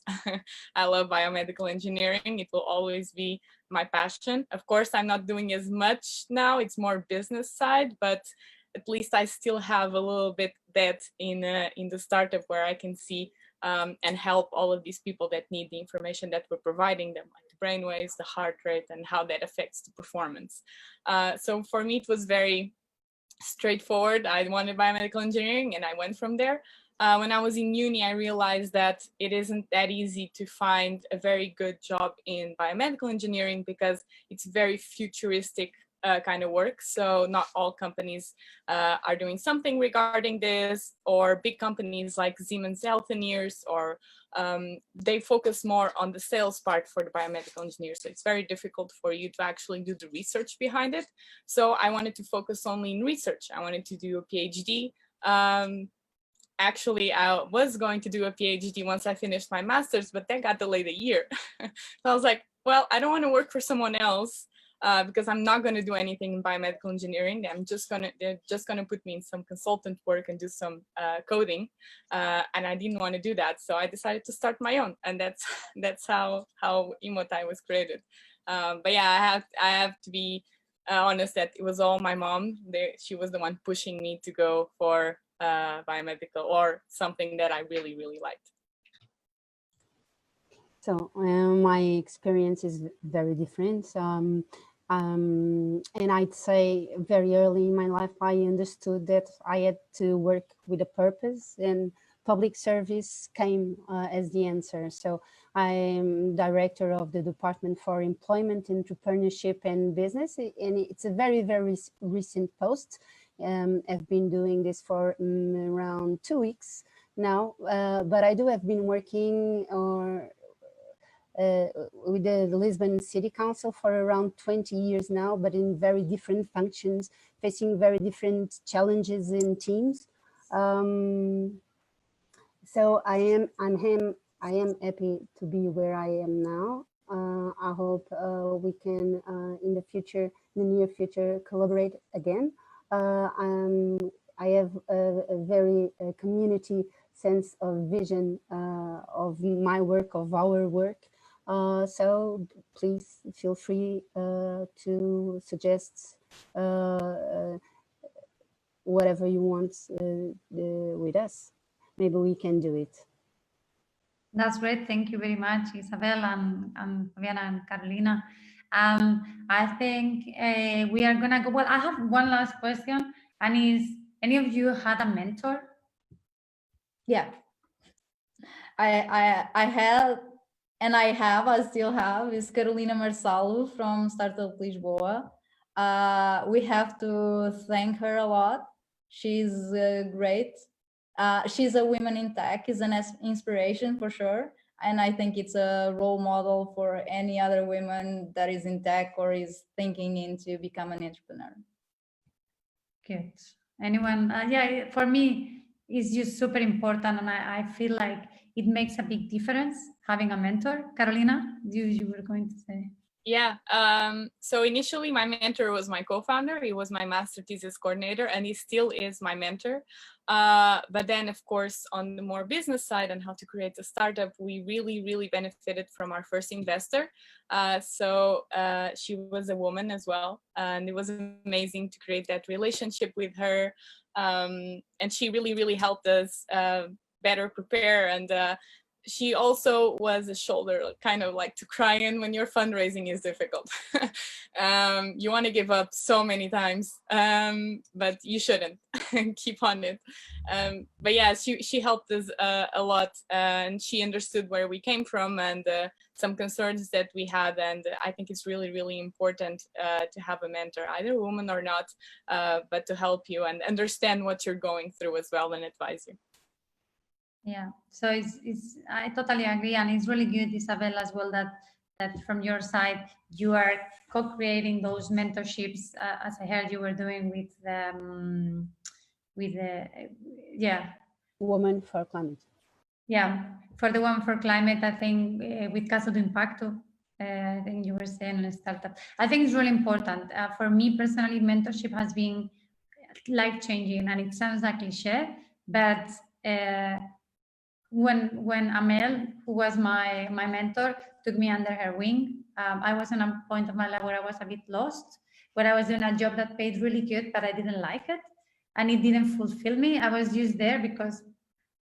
I love biomedical engineering. It will always be my passion. Of course, I'm not doing as much now. It's more business side, but at least I still have a little bit that in the startup, where I can see and help all of these people that need the information that we're providing them, like the brainwaves, the heart rate, and how that affects the performance. So for me, it was very straightforward. I wanted biomedical engineering, and I went from there. When I was in uni, I realized that it isn't that easy to find a very good job in biomedical engineering, because it's very futuristic kind of work. So not all companies are doing something regarding this, or big companies like Siemens Healthineers, or they focus more on the sales part for the biomedical engineers. So it's very difficult for you to actually do the research behind it. So I wanted to focus only in research. I wanted to do a PhD. Actually, I was going to do a PhD once I finished my master's, but that got delayed a year. So I was like, well, I don't want to work for someone else. Because I'm not going to do anything in biomedical engineering. They're just gonna put me in some consultant work and do some coding, and I didn't want to do that. So I decided to start my own, and that's how EmotAI was created. But yeah, I have to be honest that it was all my mom. She was the one pushing me to go for biomedical, or something that I really, really liked. So my experience is very different. And I'd say very early in my life, I understood that I had to work with a purpose, and public service came as the answer. So I'm director of the Department for Employment, Entrepreneurship and Business, and it's a very, very recent post. I've been doing this for around 2 weeks now, but I have been working with the Lisbon City Council for around 20 years now, but in very different functions, facing very different challenges in teams. So I am happy to be where I am now. I hope we can in the near future, collaborate again. I have a very community sense of vision of my work, of our work. So please feel free to suggest whatever you want with us. Maybe we can do it. That's great. Thank you very much, Isabel and Fabiana and Carolina. I think we are gonna go. Well, I have one last question, and is any of you had a mentor? Yeah, I had, and I still have, is Carolina Marçalo from Startup Lisboa. We have to thank her a lot. She's great. She's a woman in tech, is an inspiration for sure. And I think it's a role model for any other woman that is in tech or is thinking into become an entrepreneur. Good. Anyone? Yeah, for me, it's just super important, and I feel like it makes a big difference having a mentor. Carolina, you were going to say? Yeah, so initially my mentor was my co-founder. He was my master thesis coordinator, and he still is my mentor. But then, of course, on the more business side and how to create a startup, we really, really benefited from our first investor. So she was a woman as well, and it was amazing to create that relationship with her. And she really, really helped us better prepare. And she also was a shoulder kind of like to cry in when your fundraising is difficult. You want to give up so many times, but you shouldn't. Keep on it. But yeah, she helped us a lot, and she understood where we came from and some concerns that we had. And I think it's really, really important to have a mentor, either a woman or not, but to help you and understand what you're going through as well and advise you. Yeah, so I totally agree, and it's really good, Isabel, as well, that from your side you are co-creating those mentorships, as I heard you were doing with the Women for Climate. Yeah, for the Women for Climate, I think with Caso do Impacto, I think you were saying in a startup. I think it's really important. For me personally, mentorship has been life-changing, and it sounds like cliche, but when Amel, who was my mentor, took me under her wing, I was in a point of my life where I was a bit lost, where I was doing a job that paid really good, but I didn't like it, and it didn't fulfill me. I was just there because,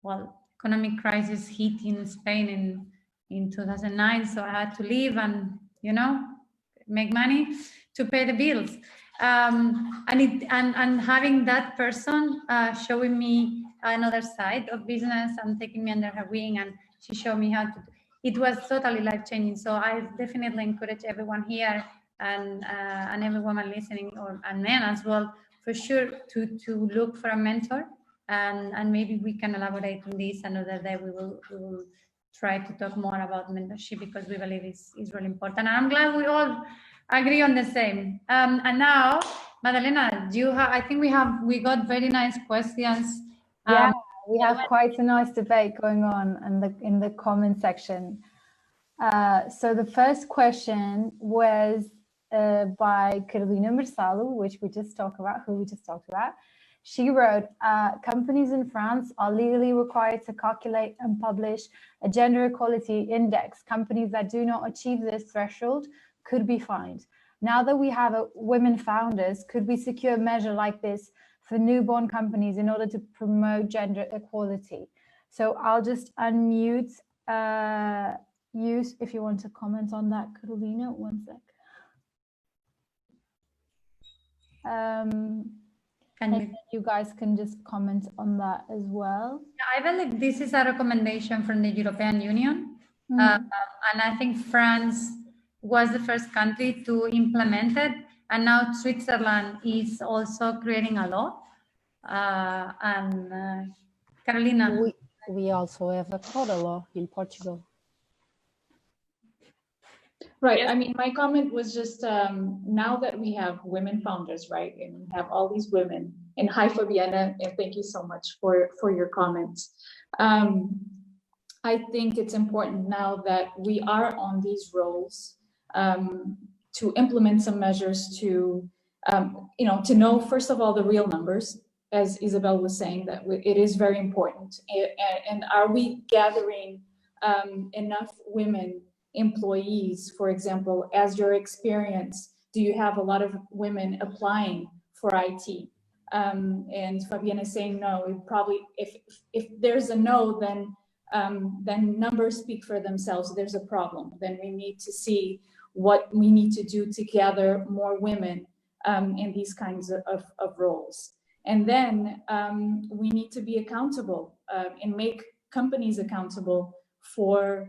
well, economic crisis hit in Spain in 2009, so I had to leave and, you know, make money to pay the bills. And having that person showing me another side of business and taking me under her wing, and she showed me how to. It was totally life-changing. So I definitely encourage everyone here and every woman listening, and men as well, for sure, to look for a mentor. And maybe we can elaborate on this another day. We will try to talk more about mentorship, because we believe it's really important. And I'm glad we all agree on the same. And now, Madalena, I think we got very nice questions. Yeah, we have quite a nice debate going on in the comment section. So the first question was by Carolina Amorim, who we just talked about. She wrote, companies in France are legally required to calculate and publish a gender equality index. Companies that do not achieve this threshold could be fined. Now that we have women founders, could we secure a measure like this for newborn companies in order to promote gender equality? So I'll just unmute you if you want to comment on that, Carolina. One sec. And you guys can just comment on that as well. I believe this is a recommendation from the European Union. And I think France was the first country to implement it. And now Switzerland is also creating a law. Carolina. We also have a quota law in Portugal. Right. Yes. I mean, my comment was just now that we have women founders, right, and we have all these women. And hi, Fabiana, and thank you so much for your comments. I think it's important now that we are on these roles to implement some measures to, to know, first of all, the real numbers, as Isabel was saying, that it is very important. And are we gathering enough women employees, for example, as your experience? Do you have a lot of women applying for IT? And Fabiana is saying no. It probably, if there's a no, then numbers speak for themselves. There's a problem. Then we need to see what we need to do to gather more women in these kinds of roles. And then we need to be accountable and make companies accountable for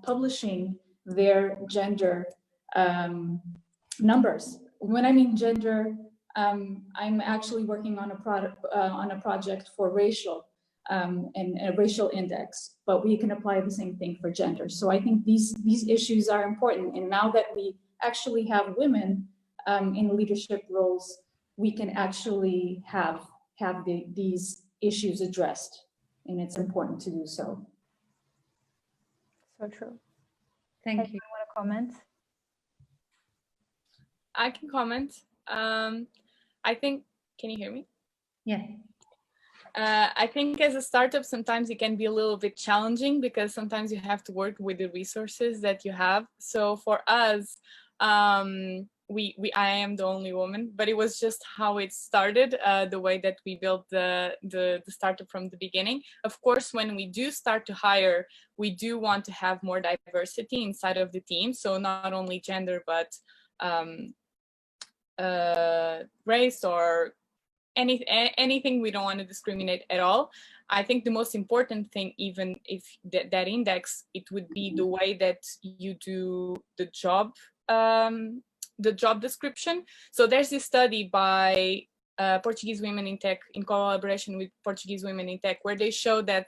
publishing their gender numbers. When I mean gender, I'm actually working on a project for racial and a racial index, but we can apply the same thing for gender. So I think these issues are important. And now that we actually have women in leadership roles, we can actually have these issues addressed, and it's important to do so. So true. Thank you. You want to comment? I can comment. I think, can you hear me? Yeah. I think as a startup, sometimes it can be a little bit challenging because sometimes you have to work with the resources that you have. So for us, I am the only woman, but it was just how it started, the way that we built the startup from the beginning. Of course, when we do start to hire, we do want to have more diversity inside of the team. So not only gender, but race or anything. We don't want to discriminate at all. I think the most important thing, even if that index, it would be the way that you do the job description. So there's this study by Portuguese Women in Tech in collaboration with Portuguese Women in Tech, where they show that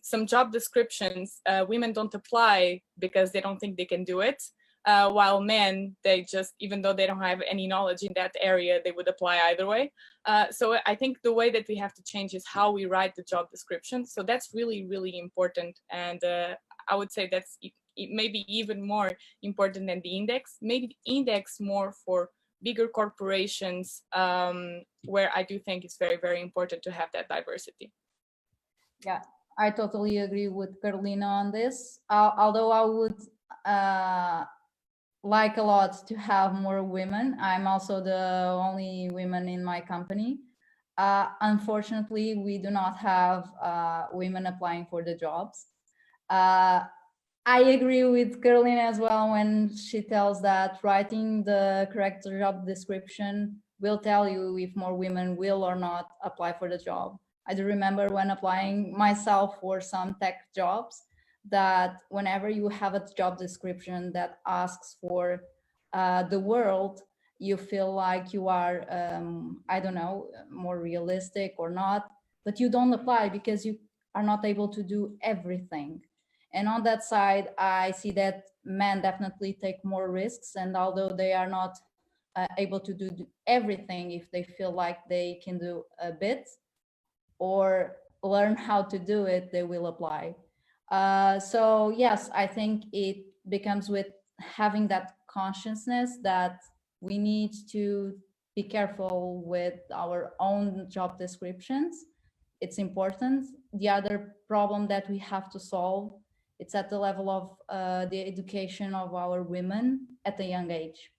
some job descriptions, women don't apply because they don't think they can do it. While men, they just, even though they don't have any knowledge in that area, they would apply either way. So I think the way that we have to change is how we write the job description. So that's really, really important. And I would say that's it may be even more important than the index. Maybe the index more for bigger corporations, where I do think it's very, very important to have that diversity. Yeah, I totally agree with Carolina on this. Although I would like a lot to have more women. I'm also the only woman in my company. Unfortunately, we do not have women applying for the jobs. I agree with Carolina as well when she tells that writing the correct job description will tell you if more women will or not apply for the job. I do remember when applying myself for some tech jobs, that whenever you have a job description that asks for the world, you feel like you are, I don't know, more realistic or not, but you don't apply because you are not able to do everything. And on that side, I see that men definitely take more risks, and although they are not able to do everything, if they feel like they can do a bit or learn how to do it, they will apply. So yes, I think it becomes with having that consciousness that we need to be careful with our own job descriptions. It's important. The other problem that we have to solve, it's at the level of the education of our women at a young age.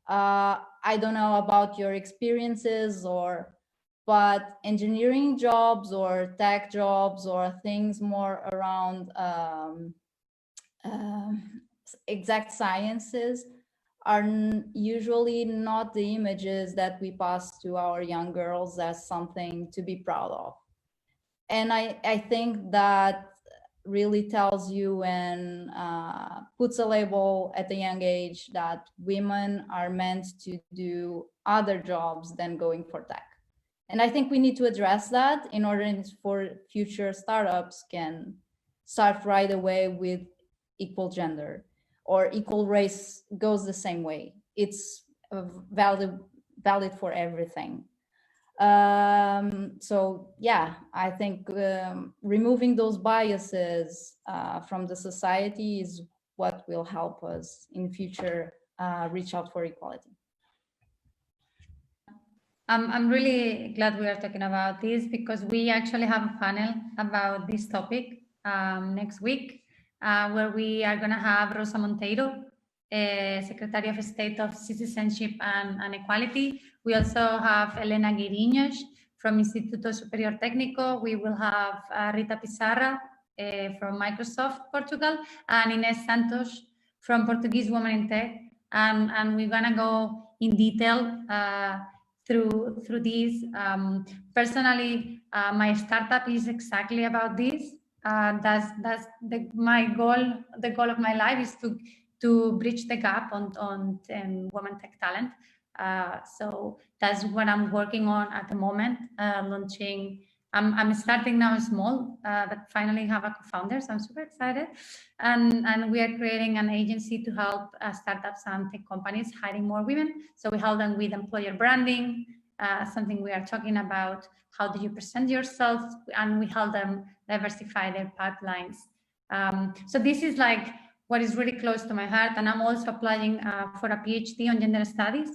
I don't know about your experiences, but engineering jobs or tech jobs or things more around exact sciences are usually not the images that we pass to our young girls as something to be proud of. And I think that really tells you and puts a label at a young age that women are meant to do other jobs than going for tech. And I think we need to address that in order for future startups can start right away with equal gender, or equal race goes the same way. It's valid for everything. So yeah, I think removing those biases from the society is what will help us in future reach out for equality. I'm really glad we are talking about this, because we actually have a panel about this topic next week, where we are going to have Rosa Monteiro, Secretary of State of Citizenship and Equality. We also have Elena Guiriños from Instituto Superior Técnico. We will have Rita Pizarra from Microsoft Portugal, and Inés Santos from Portuguese Women in Tech. And we're going to go in detail through these. Personally, my startup is exactly about this. That's my goal. The goal of my life is to bridge the gap on women tech talent. So that's what I'm working on at the moment. Launching. I'm starting now small, but finally have a co-founder, so I'm super excited. And we are creating an agency to help startups and tech companies hiring more women. So we help them with employer branding, something we are talking about. How do you present yourself? And we help them diversify their pipelines. So this is like what is really close to my heart. And I'm also applying for a PhD on gender studies.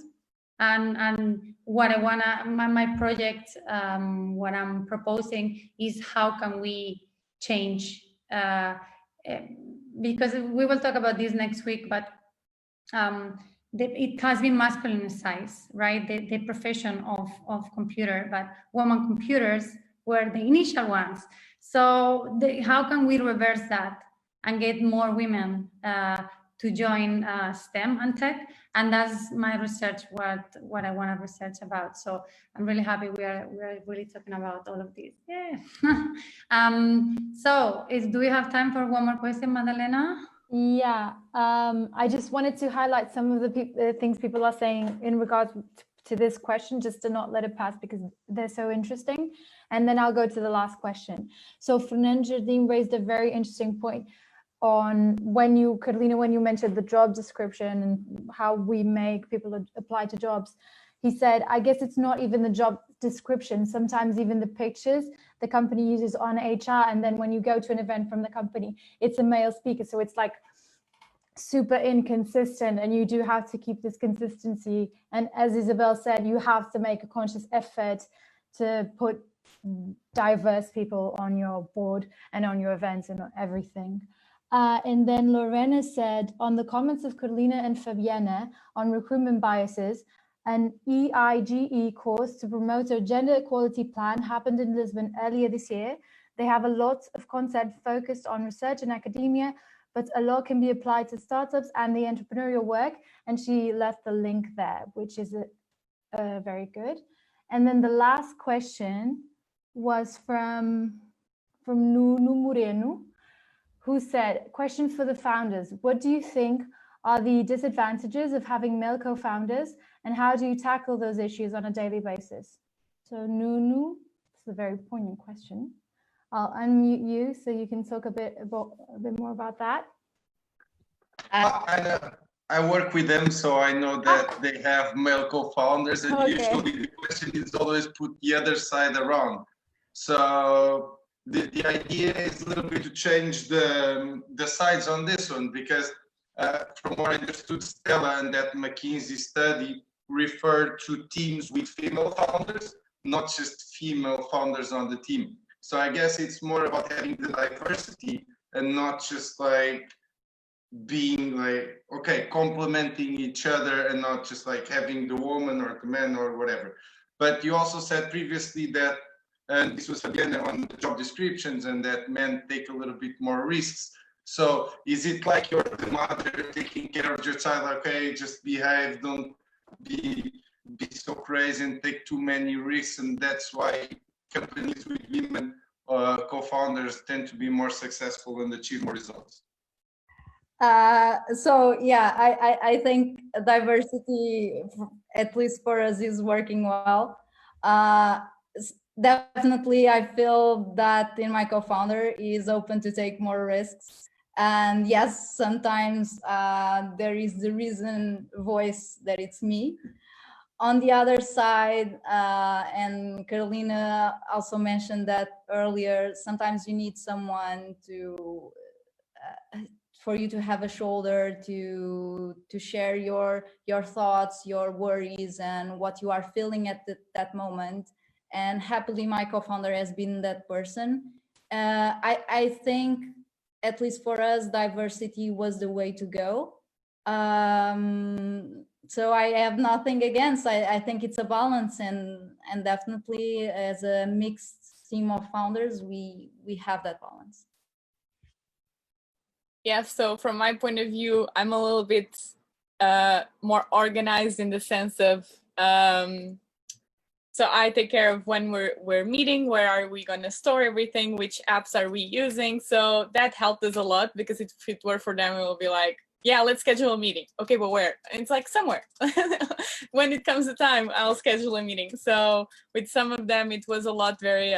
And what I wanna, my project, what I'm proposing is how can we change, because we will talk about this next week, but it has been masculinized, right? The profession of computer, but women computers were the initial ones. So how can we reverse that and get more women to join STEM and tech? And that's my research, what I want to research about. So I'm really happy we are really talking about all of this. Yeah. So do we have time for one more question, Madalena? Yeah, I just wanted to highlight some of the things people are saying in regards to this question, just to not let it pass because they're so interesting. And then I'll go to the last question. So Fernand Jardim raised a very interesting point on Carolina, when you mentioned the job description and how we make people apply to jobs. He said, I guess it's not even the job description, sometimes even the pictures the company uses on HR. And then when you go to an event from the company, it's a male speaker. So it's like super inconsistent, and you do have to keep this consistency. And as Isabel said, you have to make a conscious effort to put diverse people on your board and on your events and on everything. And then Lorena said, on the comments of Carolina and Fabiana on recruitment biases, an EIGE course to promote a gender equality plan happened in Lisbon earlier this year. They have a lot of content focused on research and academia, but a lot can be applied to startups and the entrepreneurial work. And she left the link there, which is very good. And then the last question was from Nuno Moreno, who said, question for the founders. What do you think are the disadvantages of having male co-founders, and how do you tackle those issues on a daily basis? So Nuno, it's a very poignant question. I'll unmute you so you can talk a bit more about that. I work with them, so I know that they have male co-founders, and usually the question is always put the other side around. So the idea is a little bit to change the sides on this one, because from what I understood, Stella and that McKinsey study referred to teams with female founders, not just female founders on the team. So I guess it's more about having the diversity and not just like being like, okay, complementing each other and not just like having the woman or the man or whatever. But you also said previously that, and this was again on the job descriptions, and that men take a little bit more risks. So is it like you're the mother taking care of your child, okay, just behave, don't be so crazy and take too many risks, and that's why companies with women co-founders tend to be more successful and achieve more results? So yeah, I think diversity, at least for us, is working well. Definitely, I feel that in my co-founder is open to take more risks. And yes, sometimes there is the reason voice that it's me. On the other side, and Carolina also mentioned that earlier, sometimes you need someone to for you to have a shoulder to share your thoughts, your worries, and what you are feeling at that moment. And happily, my co-founder has been that person. I think, at least for us, diversity was the way to go. So I have nothing against. I think it's a balance, and definitely as a mixed team of founders, we have that balance. Yeah, so from my point of view, I'm a little bit more organized in the sense of, so I take care of when we're meeting, where are we going to store everything, which apps are we using. So that helped us a lot, because if it were for them, it will be like, yeah, let's schedule a meeting. Okay, but where? And it's like somewhere. When it comes to time, I'll schedule a meeting. So with some of them, it was a lot very,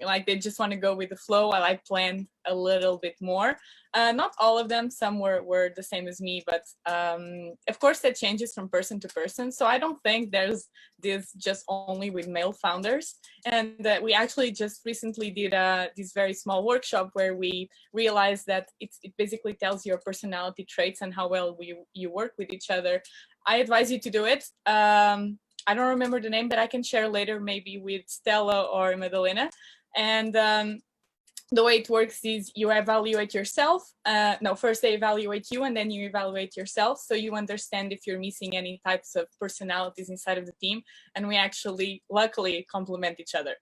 like they just want to go with the flow. I like planned a little bit more. Not all of them, some were the same as me, but of course that changes from person to person. So I don't think there's this just only with male founders. And we actually just recently did this very small workshop where we realized that it basically tells your personality traits and how well you work with each other. I advise you to do it. I don't remember the name, but I can share later, maybe with Stella or Madalena. And the way it works is you evaluate yourself. No, first they evaluate you and then you evaluate yourself. So you understand if you're missing any types of personalities inside of the team. And we actually, luckily, complement each other.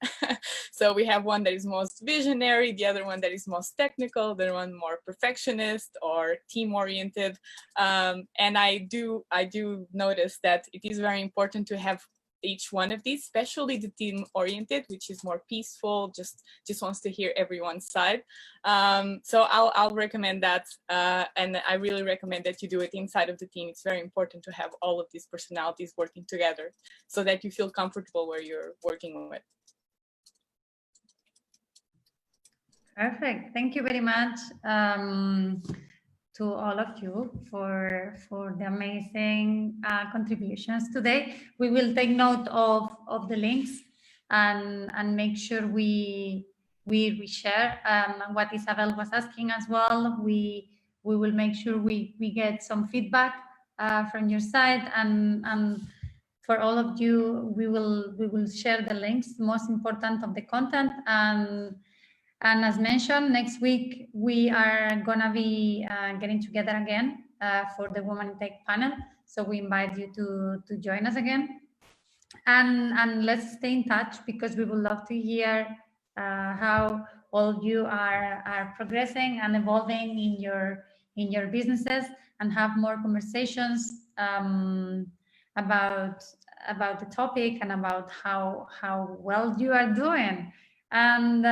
So we have one that is most visionary, the other one that is most technical, the one more perfectionist or team oriented. And I do notice that it is very important to have each one of these, especially the team oriented, which is more peaceful, just wants to hear everyone's side. So I'll recommend that, and I really recommend that you do it inside of the team. It's very important to have all of these personalities working together so that you feel comfortable where you're working with. Perfect. Thank you very much to all of you for the amazing contributions today. We will take note of the links and make sure we share what Isabel was asking as well. We will make sure we get some feedback from your side, and for all of you, we will share the links, most important of the content. And as mentioned, next week, we are gonna be getting together again for the Women in Tech panel. So we invite you to join us again. And let's stay in touch, because we would love to hear how all of you are progressing and evolving in your businesses, and have more conversations about the topic and about how well you are doing. And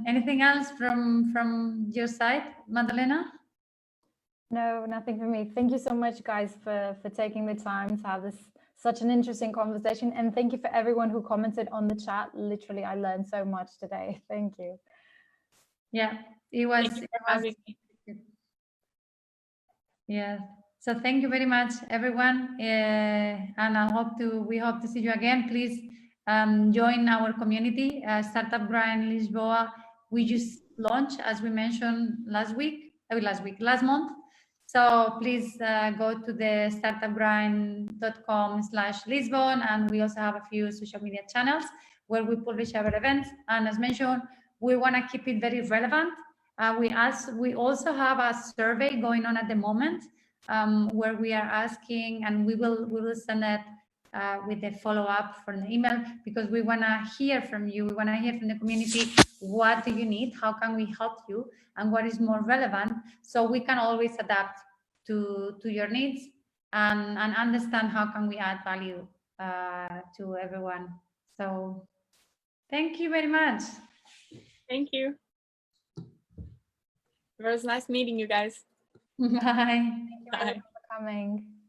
anything else from your side, Madalena? No, nothing for me. Thank you so much, guys, for taking the time to have such an interesting conversation. And thank you for everyone who commented on the chat. Literally, I learned so much today. Thank you. Yeah, it was having me. Yeah. So thank you very much, everyone. And we hope to see you again. Please join our community, Startup Grind Lisboa. We just launched, as we mentioned last month. So please go to the startupgrind.com/Lisbon, and we also have a few social media channels where we publish our events. And as mentioned, we want to keep it very relevant. We also have a survey going on at the moment where we are asking, and we will send it with a follow-up for an email, because we want to hear from you. We want to hear from the community. What do you need? How can we help you? And what is more relevant? So we can always adapt to your needs and understand how can we add value to everyone. So thank you very much. Thank you. It was nice meeting you guys. Bye. Thank you Bye. for coming.